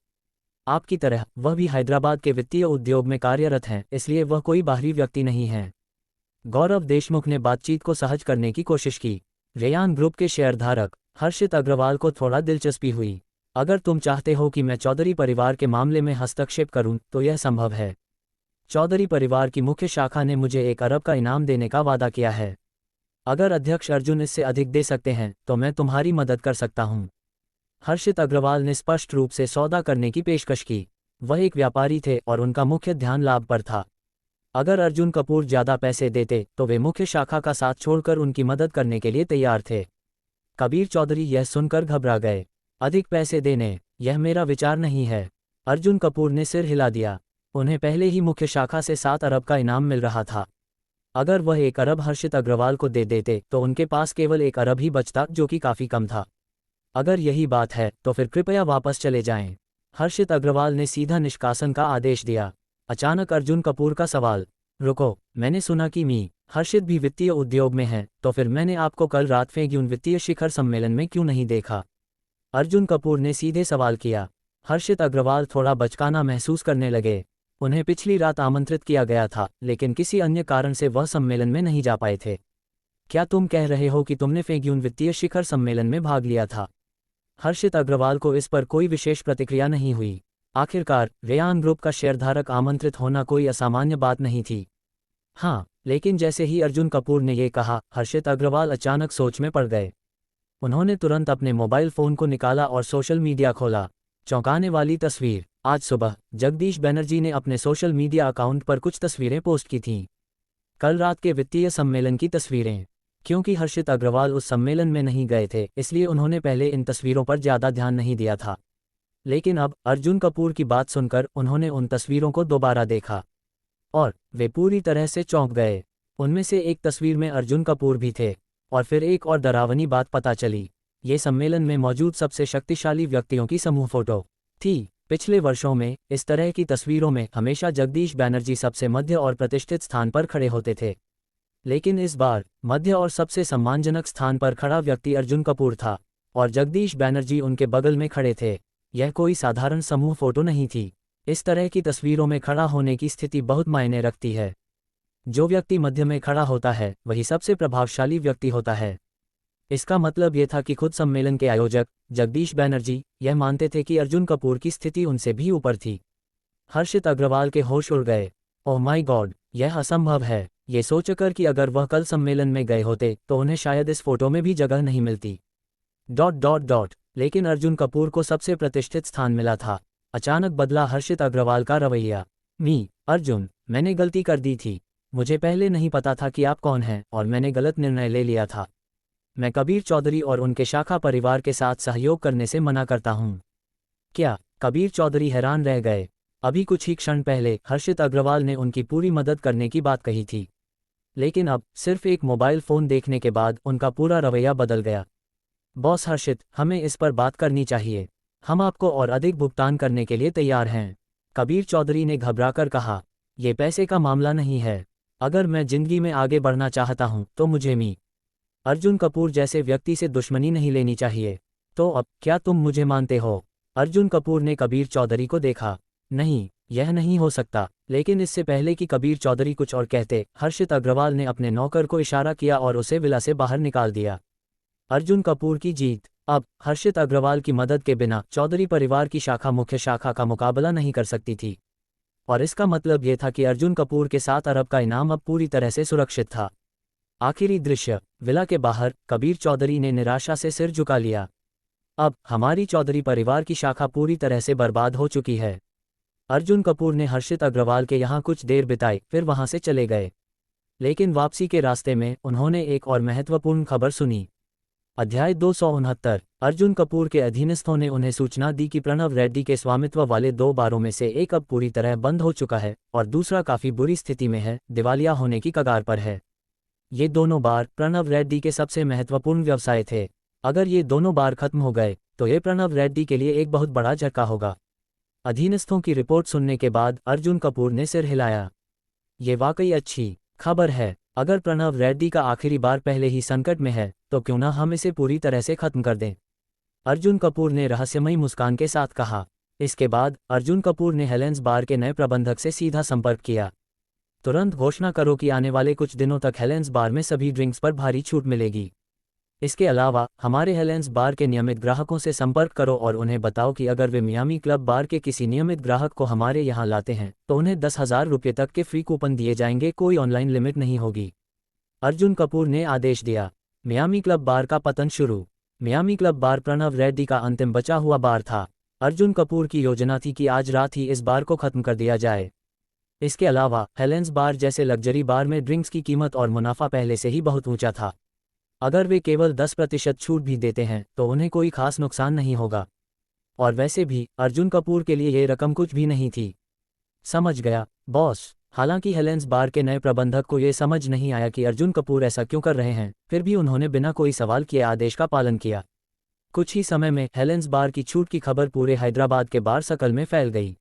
आपकी तरह वह भी हैदराबाद के वित्तीय उद्योग में कार्यरत हैं, इसलिए वह कोई बाहरी व्यक्ति नहीं है। गौरव देशमुख ने बातचीत को सहज करने की कोशिश की। रेयान ग्रुप के शेयरधारक? हर्षित अग्रवाल को थोड़ा दिलचस्पी हुई। अगर तुम चाहते हो कि मैं चौधरी परिवार के मामले में हस्तक्षेप करूं, तो यह संभव है। चौधरी परिवार की मुख्य शाखा ने मुझे 1 अरब का इनाम देने का वादा किया है। अगर अध्यक्ष अर्जुन इससे अधिक दे सकते हैं, तो मैं तुम्हारी मदद कर सकता हूं। हर्षित अग्रवाल ने स्पष्ट रूप से सौदा करने की पेशकश की। वह एक व्यापारी थे और उनका मुख्य ध्यान लाभ पर था। अगर अर्जुन कपूर ज्यादा पैसे देते तो वे मुख्य शाखा का साथ छोड़कर उनकी मदद करने के लिए तैयार थे। कबीर चौधरी यह सुनकर घबरा गए। अधिक पैसे देने, यह मेरा विचार नहीं है। अर्जुन कपूर ने सिर हिला दिया। उन्हें पहले ही मुख्य शाखा से 7 अरब का इनाम मिल रहा था। अगर वह 1 अरब हर्षित अग्रवाल को दे देते तो उनके पास केवल 1 अरब ही बचता, जो कि काफी कम था। अगर यही बात है तो फिर कृपया वापस चले जाएं। हर्षित अग्रवाल ने सीधा निष्कासन का आदेश दिया। अचानक अर्जुन कपूर का सवाल, रुको, मैंने सुना कि हर्षित भी वित्तीय उद्योग में है, तो फिर मैंने आपको कल रात फेंग्यून वित्तीय शिखर सम्मेलन में क्यों नहीं देखा? अर्जुन कपूर ने सीधे सवाल किया। हर्षित अग्रवाल थोड़ा बचकाना महसूस करने लगे। उन्हें पिछली रात आमंत्रित किया गया था, लेकिन किसी अन्य कारण से वह सम्मेलन में नहीं जा पाए थे। क्या तुम कह रहे हो कि तुमने फेंग्यून वित्तीय शिखर सम्मेलन में भाग लिया था? हर्षित अग्रवाल को इस पर कोई विशेष प्रतिक्रिया नहीं हुई। आखिरकार रेयान ग्रुप का शेयरधारक आमंत्रित होना कोई असामान्य बात नहीं थी। हाँ, लेकिन जैसे ही अर्जुन कपूर ने ये कहा, हर्षित अग्रवाल अचानक सोच में पड़ गए। उन्होंने तुरंत अपने मोबाइल फोन को निकाला और सोशल मीडिया खोला। चौंकाने वाली तस्वीर। आज सुबह जगदीश बनर्जी ने अपने सोशल मीडिया अकाउंट पर कुछ तस्वीरें पोस्ट की थीं। कल रात के वित्तीय सम्मेलन की तस्वीरें। क्योंकि हर्षित अग्रवाल उस सम्मेलन में नहीं गए थे, इसलिए उन्होंने पहले इन तस्वीरों पर ज्यादा ध्यान नहीं दिया था। लेकिन अब अर्जुन कपूर की बात सुनकर उन्होंने उन तस्वीरों को दोबारा देखा और वे पूरी तरह से चौंक गए। उनमें से एक तस्वीर में अर्जुन कपूर भी थे। और फिर एक और डरावनी बात पता चली। ये सम्मेलन में मौजूद सबसे शक्तिशाली व्यक्तियों की समूह फोटो थी। पिछले वर्षों में इस तरह की तस्वीरों में हमेशा जगदीश बनर्जी सबसे मध्य और प्रतिष्ठित स्थान पर खड़े होते थे, लेकिन इस बार मध्य और सबसे सम्मानजनक स्थान पर खड़ा व्यक्ति अर्जुन कपूर था। और जगदीश बैनर्जी उनके बगल में खड़े थे। यह कोई साधारण समूह फोटो नहीं थी। इस तरह की तस्वीरों में खड़ा होने की स्थिति बहुत मायने रखती है। जो व्यक्ति मध्य में खड़ा होता है वही सबसे प्रभावशाली व्यक्ति होता है। इसका मतलब ये था कि खुद सम्मेलन के आयोजक जगदीश बैनर्जी यह मानते थे कि अर्जुन कपूर की स्थिति उनसे भी ऊपर थी। हर्षित अग्रवाल के होश उड़ गए। ओह माय गॉड, यह असंभव है, ये सोचकर कि अगर वह कल सम्मेलन में गए होते तो उन्हें शायद इस फोटो में भी जगह नहीं मिलती। ... लेकिन अर्जुन कपूर को सबसे प्रतिष्ठित स्थान मिला था। अचानक बदला हर्षित अग्रवाल का रवैया। अर्जुन, मैंने गलती कर दी थी। मुझे पहले नहीं पता था कि आप कौन हैं और मैंने गलत निर्णय ले लिया था। मैं कबीर चौधरी और उनके शाखा परिवार के साथ सहयोग करने से मना करता हूँ। क्या? कबीर चौधरी हैरान रह गए। अभी कुछ ही क्षण पहले हर्षित अग्रवाल ने उनकी पूरी मदद करने की बात कही थी, लेकिन अब सिर्फ एक मोबाइल फ़ोन देखने के बाद उनका पूरा रवैया बदल गया। बॉस हर्षित, हमें इस पर बात करनी चाहिए। हम आपको और अधिक भुगतान करने के लिए तैयार हैं। कबीर चौधरी ने घबराकर कहा, यह पैसे का मामला नहीं है। अगर मैं जिंदगी में आगे बढ़ना चाहता हूं तो मुझे अर्जुन कपूर जैसे व्यक्ति से दुश्मनी नहीं लेनी चाहिए। तो अब क्या तुम मुझे मानते हो? अर्जुन कपूर ने कबीर चौधरी को देखा। नहीं, यह नहीं हो सकता। लेकिन इससे पहले कि कबीर चौधरी कुछ और कहते, हर्षित अग्रवाल ने अपने नौकर को इशारा किया और उसे विला से बाहर निकाल दिया। अर्जुन कपूर की जीत। अब हर्षित अग्रवाल की मदद के बिना चौधरी परिवार की शाखा मुख्य शाखा का मुकाबला नहीं कर सकती थी, और इसका मतलब यह था कि अर्जुन कपूर के 7 अरब का इनाम अब पूरी तरह से सुरक्षित था। आखिरी दृश्य, विला के बाहर कबीर चौधरी ने निराशा से सिर झुका लिया। अब हमारी चौधरी परिवार की शाखा पूरी तरह से बर्बाद हो चुकी है। अर्जुन कपूर ने हर्षित अग्रवाल के यहाँ कुछ देर बिताई, फिर वहां से चले गए। लेकिन वापसी के रास्ते में उन्होंने एक और महत्वपूर्ण खबर सुनी। अध्याय 269। अर्जुन कपूर के अधीनस्थों ने उन्हें सूचना दी कि प्रणव रेड्डी के स्वामित्व वाले 2 बारों में से एक अब पूरी तरह बंद हो चुका है और दूसरा काफी बुरी स्थिति में है, दिवालिया होने की कगार पर है। ये दोनों बार प्रणव रेड्डी के सबसे महत्वपूर्ण व्यवसाय थे। अगर ये दोनों बार खत्म हो गए तो ये प्रणव रेड्डी के लिए एक बहुत बड़ा झटका होगा। अधीनस्थों की रिपोर्ट सुनने के बाद अर्जुन कपूर ने सिर हिलाया। ये वाकई अच्छी खबर है। अगर प्रणव रेड्डी का आखिरी बार पहले ही संकट में है तो क्यों ना हम इसे पूरी तरह से खत्म कर दें, अर्जुन कपूर ने रहस्यमयी मुस्कान के साथ कहा। इसके बाद अर्जुन कपूर ने हेलेंस बार के नए प्रबंधक से सीधा संपर्क किया। तुरंत घोषणा करो कि आने वाले कुछ दिनों तक हेलेंस बार में सभी ड्रिंक्स पर भारी छूट मिलेगी। इसके अलावा हमारे हेलेंस बार के नियमित ग्राहकों से संपर्क करो और उन्हें बताओ कि अगर वे मियामी क्लब बार के किसी नियमित ग्राहक को हमारे यहाँ लाते हैं तो उन्हें 10,000 रुपये तक के फ्री कूपन दिए जाएंगे। कोई ऑनलाइन लिमिट नहीं होगी, अर्जुन कपूर ने आदेश दिया। मियामी क्लब बार का पतन शुरू। Miami club bar Pranav Reddy का अंतिम बचा हुआ बार था। अर्जुन कपूर की योजना थी कि आज रात ही इस बार को खत्म कर दिया जाए। इसके अलावा हेलेंस बार जैसे लग्जरी बार में ड्रिंक्स की कीमत और मुनाफा पहले से ही बहुत ऊंचा था। अगर वे केवल 10% छूट भी देते हैं तो उन्हें कोई खास नुकसान नहीं होगा, और वैसे भी अर्जुन कपूर के लिए ये रकम कुछ भी नहीं थी। समझ गया बॉस। हालांकि हेलेंस बार के नए प्रबंधक को ये समझ नहीं आया कि अर्जुन कपूर ऐसा क्यों कर रहे हैं, फिर भी उन्होंने बिना कोई सवाल किए आदेश का पालन किया। कुछ ही समय में हेलेंस बार की छूट की खबर पूरे हैदराबाद के बार सर्कल में फैल गई।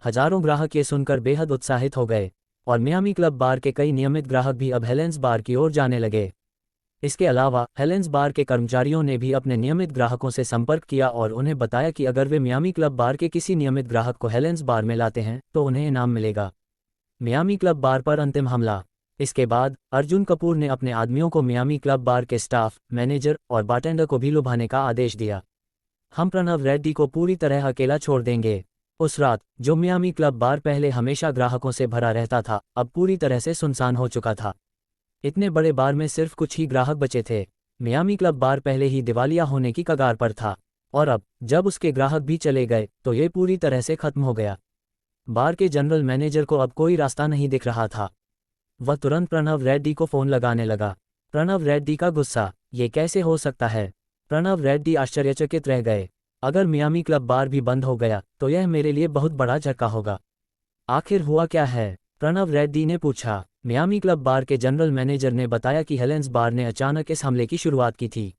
हजारों ग्राहक ये सुनकर बेहद उत्साहित हो गए और मियामी क्लब बार के कई नियमित ग्राहक भी अब हेलेंस बार की ओर जाने लगे। इसके अलावा हेलेंस बार के कर्मचारियों ने भी अपने नियमित ग्राहकों से संपर्क किया और उन्हें बताया कि अगर वे मियामी क्लब बार के किसी नियमित ग्राहक को हेलेंस बार में लाते हैं तो उन्हें इनाम मिलेगा। मियामी क्लब बार पर अंतिम हमला। इसके बाद अर्जुन कपूर ने अपने आदमियों को मियामी क्लब बार के स्टाफ, मैनेजर और बारटेंडर को भी लुभाने का आदेश दिया। हम प्रणव रेड्डी को पूरी तरह अकेला छोड़ देंगे। उस रात जो मियामी क्लब बार पहले हमेशा ग्राहकों से भरा रहता था अब पूरी तरह से सुनसान हो चुका था। इतने बड़े बार में सिर्फ कुछ ही ग्राहक बचे थे। मियामी क्लब बार पहले ही दिवालिया होने की कगार पर था और अब जब उसके ग्राहक भी चले गए तो ये पूरी तरह से खत्म हो गया। बार के जनरल मैनेजर को अब कोई रास्ता नहीं दिख रहा था। वह तुरंत प्रणव रेड्डी को फोन लगाने लगा। प्रणव रेड्डी का गुस्सा, ये कैसे हो सकता है? प्रणव रेड्डी आश्चर्यचकित रह गए। अगर मियामी क्लब बार भी बंद हो गया तो यह मेरे लिए बहुत बड़ा झटका होगा। आखिर हुआ क्या है? प्रणव रेड्डी ने पूछा। मियामी क्लब बार के जनरल मैनेजर ने बताया कि हेलेंस बार ने अचानक इस हमले की शुरुआत की थी।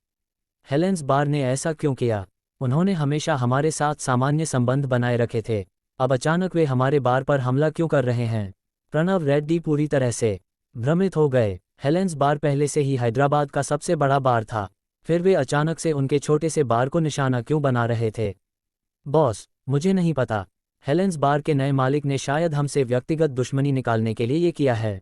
हेलेंस बार ने ऐसा क्यों किया? उन्होंने हमेशा हमारे साथ सामान्य संबंध बनाए रखे थे, अब अचानक वे हमारे बार पर हमला क्यों कर रहे हैं? प्रणव रेड्डी पूरी तरह से भ्रमित हो गए। हेलेंस बार पहले से ही हैदराबाद का सबसे बड़ा बार था, फिर वे अचानक से उनके छोटे से बार को निशाना क्यों बना रहे थे? बॉस, मुझे नहीं पता। हेलेंस बार के नए मालिक ने शायद हमसे व्यक्तिगत दुश्मनी निकालने के लिए ये किया है,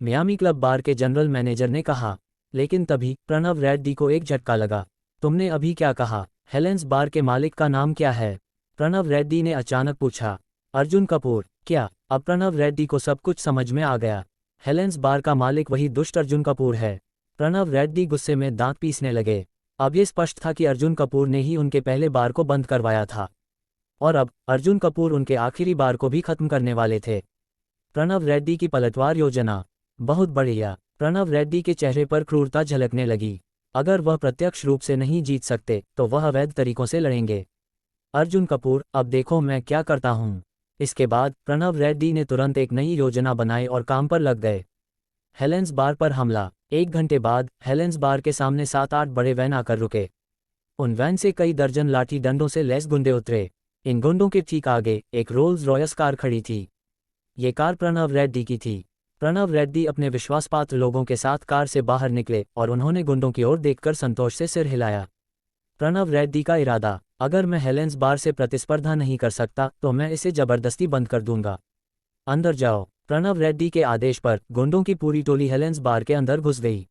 मियामी क्लब बार के जनरल मैनेजर ने कहा। लेकिन तभी प्रणव रेड्डी को एक झटका लगा। तुमने अभी क्या कहा? हेलेंस बार के मालिक का नाम क्या है? प्रणव रेड्डी ने अचानक पूछा। अर्जुन कपूर। क्या? अब प्रणव रेड्डी को सब कुछ समझ में आ गया। हेलेंस बार का मालिक वही दुष्ट अर्जुन कपूर है। प्रणव रेड्डी गुस्से में दांत पीसने लगे। अब ये स्पष्ट था कि अर्जुन कपूर ने ही उनके पहले बार को बंद करवाया था, और अब अर्जुन कपूर उनके आखिरी बार को भी खत्म करने वाले थे। प्रणव रेड्डी की पलटवार योजना। बहुत बढ़िया। प्रणव रेड्डी के चेहरे पर क्रूरता झलकने लगी। अगर वह प्रत्यक्ष रूप से नहीं जीत सकते तो वह अवैध तरीकों से लड़ेंगे। अर्जुन कपूर, अब देखो मैं क्या करता हूँ। इसके बाद प्रणव रेड्डी ने तुरंत एक नई योजना बनाई और काम पर लग गए। हेलेंस बार पर हमला। 1 घंटे बाद हेलेंस बार के सामने 7-8 बड़े वैन आकर रुके। उन वैन से कई दर्जन लाठी डंडों से लैस गुंडे उतरे। इन गुंडों के ठीक आगे एक रोल्स रॉयस कार खड़ी थी। ये कार प्रणव रेड्डी की थी। प्रणव रेड्डी अपने विश्वासपात्र लोगों के साथ कार से बाहर निकले और उन्होंने गुंडों की ओर देखकर संतोष से सिर हिलाया। प्रणव रेड्डी का इरादा, अगर मैं हेलेंस बार से प्रतिस्पर्धा नहीं कर सकता तो मैं इसे जबरदस्ती बंद कर दूंगा। अंदर जाओ। प्रणव रेड्डी के आदेश पर गुंडों की पूरी टोली हेलेंस बार के अंदर घुस गई।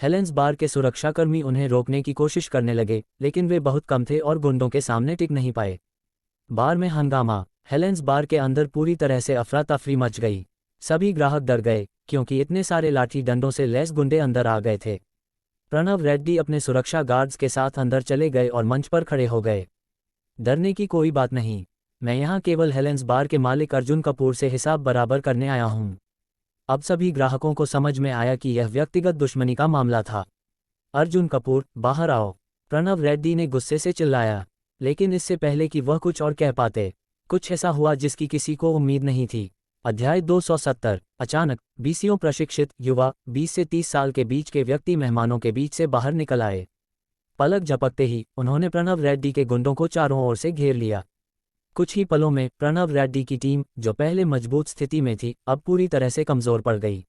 हेलेंस बार के सुरक्षाकर्मी उन्हें रोकने की कोशिश करने लगे, लेकिन वे बहुत कम थे और गुंडों के सामने टिक नहीं पाए। बार में हंगामा। हेलेंस बार के अंदर पूरी तरह से अफरा तफरी मच गई। सभी ग्राहक डर गए क्योंकि इतने सारे लाठी डंडों से लैस गुंडे अंदर आ गए थे। प्रणव रेड्डी अपने सुरक्षा गार्ड्स के साथ अंदर चले गए और मंच पर खड़े हो गए। डरने की कोई बात नहीं, मैं यहाँ केवल हेलेंस बार के मालिक अर्जुन कपूर से हिसाब बराबर करने आया हूँ। अब सभी ग्राहकों को समझ में आया कि यह व्यक्तिगत दुश्मनी का मामला था। अर्जुन कपूर, बाहर आओ। प्रणव रेड्डी ने गुस्से से चिल्लाया। लेकिन इससे पहले कि वह कुछ और कह पाते, कुछ ऐसा हुआ जिसकी किसी को उम्मीद नहीं थी। अध्याय 270। अचानक 20 प्रशिक्षित युवा 20 से 30 साल के बीच के व्यक्ति मेहमानों के बीच से बाहर निकल आए। पलक झपकते ही उन्होंने प्रणव रेड्डी के गुंडों को चारों ओर से घेर लिया। कुछ ही पलों में प्रणव रेड्डी की टीम, जो पहले मजबूत स्थिति में थी, अब पूरी तरह से कमजोर पड़ गई।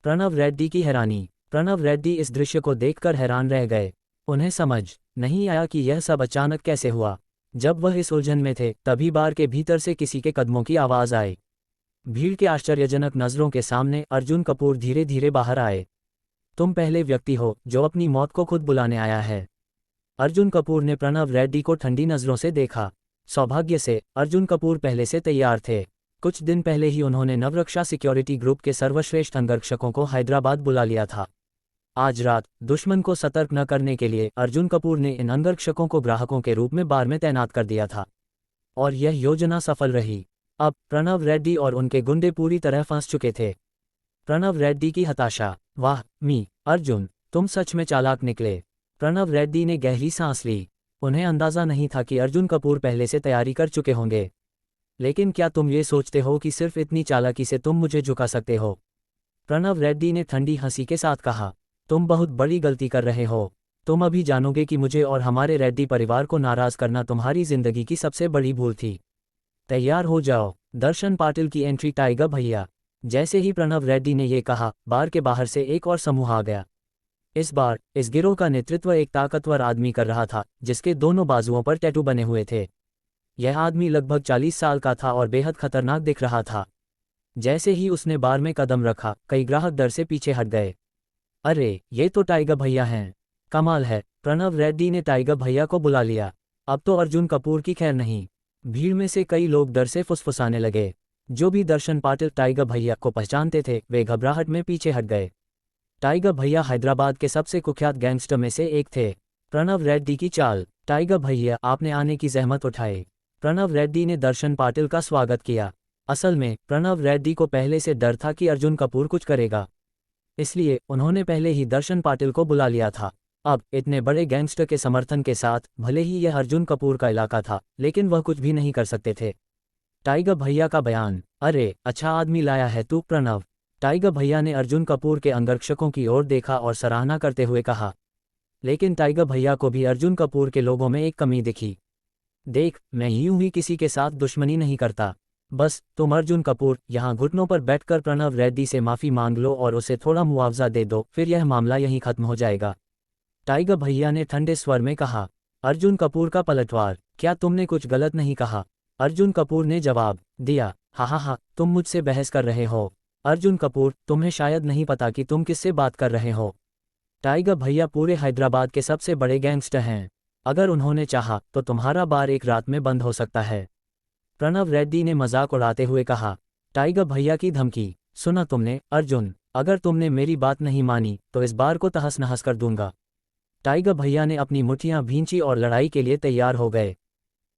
प्रणव रेड्डी की हैरानी। प्रणव रेड्डी इस दृश्य को देखकर हैरान रह गए। उन्हें समझ नहीं आया कि यह सब अचानक कैसे हुआ। जब वह इस उलझन में थे तभी बार के भीतर से किसी के कदमों की आवाज आई। भीड़ के आश्चर्यजनक नजरों के सामने अर्जुन कपूर धीरे धीरे बाहर आए। तुम पहले व्यक्ति हो जो अपनी मौत को खुद बुलाने आया है। अर्जुन कपूर ने प्रणव रेड्डी को ठंडी नजरों से देखा। सौभाग्य से अर्जुन कपूर पहले से तैयार थे। कुछ दिन पहले ही उन्होंने नवरक्षा सिक्योरिटी ग्रुप के सर्वश्रेष्ठ अंगरक्षकों को हैदराबाद बुला लिया था। आज रात दुश्मन को सतर्क न करने के लिए अर्जुन कपूर ने इन अंगरक्षकों को ग्राहकों के रूप में बार में तैनात कर दिया था, और यह योजना सफल रही। अब प्रणव रेड्डी और उनके गुंडे पूरी तरह फंस चुके थे। प्रणव रेड्डी की हताशा। वाह अर्जुन, तुम सच में चालाक निकले। प्रणव रेड्डी ने गहरी सांस ली। उन्हें अंदाजा नहीं था कि अर्जुन कपूर पहले से तैयारी कर चुके होंगे। लेकिन क्या तुम ये सोचते हो कि सिर्फ इतनी चालाकी से तुम मुझे झुका सकते हो? प्रणव रेड्डी ने ठंडी हंसी के साथ कहा। तुम बहुत बड़ी गलती कर रहे हो। तुम अभी जानोगे कि मुझे और हमारे रेड्डी परिवार को नाराज करना तुम्हारी जिंदगी की सबसे बड़ी भूल थी। तैयार हो जाओ। दर्शन पाटिल की एंट्री। टाइगर भैया। जैसे ही प्रणव रेड्डी ने यह कहा, बार के बाहर से एक और समूह आ गया। इस बार इस गिरोह का नेतृत्व एक ताकतवर आदमी कर रहा था, जिसके दोनों बाजुओं पर टैटू बने हुए थे। यह आदमी लगभग 40 साल का था और बेहद खतरनाक दिख रहा था। जैसे ही उसने बार में कदम रखा, कई ग्राहक डर से पीछे हट गए। अरे, ये तो टाइगर भैया हैं। कमाल है। प्रणव रेड्डी ने टाइगर भैया को बुला लिया। अब तो अर्जुन कपूर की खैर नहीं। भीड़ में से कई लोग डर से फुसफुसाने लगे। जो भी दर्शन पाटिल टाइगर भैया को पहचानते थे, वे घबराहट में पीछे हट गए। टाइगर भैया हैदराबाद के सबसे कुख्यात गैंगस्टर में से एक थे। प्रणव रेड्डी की चाल। टाइगर भैया, आपने आने की जहमत उठाई। प्रणव रेड्डी ने दर्शन पाटिल का स्वागत किया। असल में प्रणव रेड्डी को पहले से डर था कि अर्जुन कपूर कुछ करेगा, इसलिए उन्होंने पहले ही दर्शन पाटिल को बुला लिया था। अब इतने बड़े गैंगस्टर के समर्थन के साथ, भले ही यह अर्जुन कपूर का इलाका था, लेकिन वह कुछ भी नहीं कर सकते थे। टाइगर भैया का बयान। अरे, अच्छा आदमी लाया है तू प्रणव। टाइगर भैया ने अर्जुन कपूर के अंगरक्षकों की ओर देखा और सराहना करते हुए कहा। लेकिन टाइगर भैया को भी अर्जुन कपूर के लोगों में एक कमी दिखी। देख, मैं यूं ही किसी के साथ दुश्मनी नहीं करता। बस तुम अर्जुन कपूर यहाँ घुटनों पर बैठकर प्रणव रेड्डी से माफ़ी मांग लो और उसे थोड़ा मुआवजा दे दो, फिर यह मामला यहीं खत्म हो जाएगा। टाइगर भैया ने ठंडे स्वर में कहा। अर्जुन कपूर का पलटवार, क्या तुमने कुछ गलत नहीं कहा? अर्जुन कपूर ने जवाब दिया, हा, तुम मुझसे बहस कर रहे हो। अर्जुन कपूर, तुम्हें शायद नहीं पता कि तुम किससे बात कर रहे हो। टाइगर भैया पूरे हैदराबाद के सबसे बड़े गैंगस्टर हैं। अगर उन्होंने चाहा तो तुम्हारा बार एक रात में बंद हो सकता है। प्रणव रेड्डी ने मजाक उड़ाते हुए कहा। टाइगर भैया की धमकी, सुना तुमने अर्जुन, अगर तुमने मेरी बात नहीं मानी तो इस बार को तहस नहस कर दूंगा। टाइगर भैया ने अपनी मुट्ठियां भींची और लड़ाई के लिए तैयार हो गए।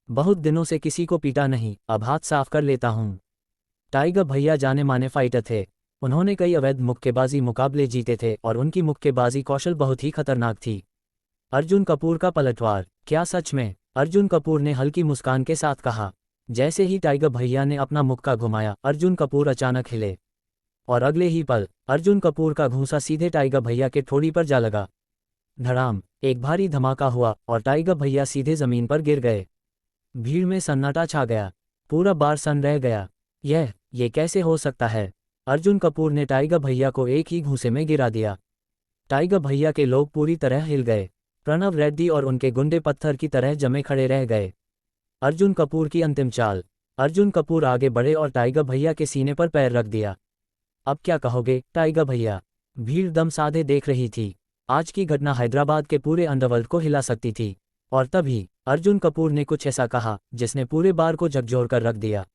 बहुत दिनों से किसी को पीटा नहीं, अब हाथ साफ कर लेता हूं। टाइगर भैया जाने माने फाइटर थे। उन्होंने कई अवैध मुक्केबाजी मुकाबले जीते थे और उनकी मुक्केबाजी कौशल बहुत ही खतरनाक थी। अर्जुन कपूर का पलटवार, क्या सच में? अर्जुन कपूर ने हल्की मुस्कान के साथ कहा। जैसे ही टाइगर भैया ने अपना मुक्का घुमाया, अर्जुन कपूर अचानक हिले और अगले ही पल अर्जुन कपूर का घूंसा सीधे टाइगर भैया के ठोड़ी पर जा लगा। धड़ाम, एक भारी धमाका हुआ और टाइगर भैया सीधे जमीन पर गिर गए। भीड़ में सन्नाटा छा गया। पूरा बार सन्न रह गया। ये कैसे हो सकता है? अर्जुन कपूर ने टाइगर भैया को एक ही घूंसे में गिरा दिया। टाइगर भैया के लोग पूरी तरह हिल गए। प्रणव रेड्डी और उनके गुंडे पत्थर की तरह जमे खड़े रह गए। अर्जुन कपूर की अंतिम चाल। अर्जुन कपूर आगे बढ़े और टाइगर भैया के सीने पर पैर रख दिया। अब क्या कहोगे टाइगर भैया? भीड़ दम साधे देख रही थी। आज की घटना हैदराबाद के पूरे अंडरवर्ल्ड को हिला सकती थी। और तभी अर्जुन कपूर ने कुछ ऐसा कहा जिसने पूरे बार को झकझोर कर रख दिया।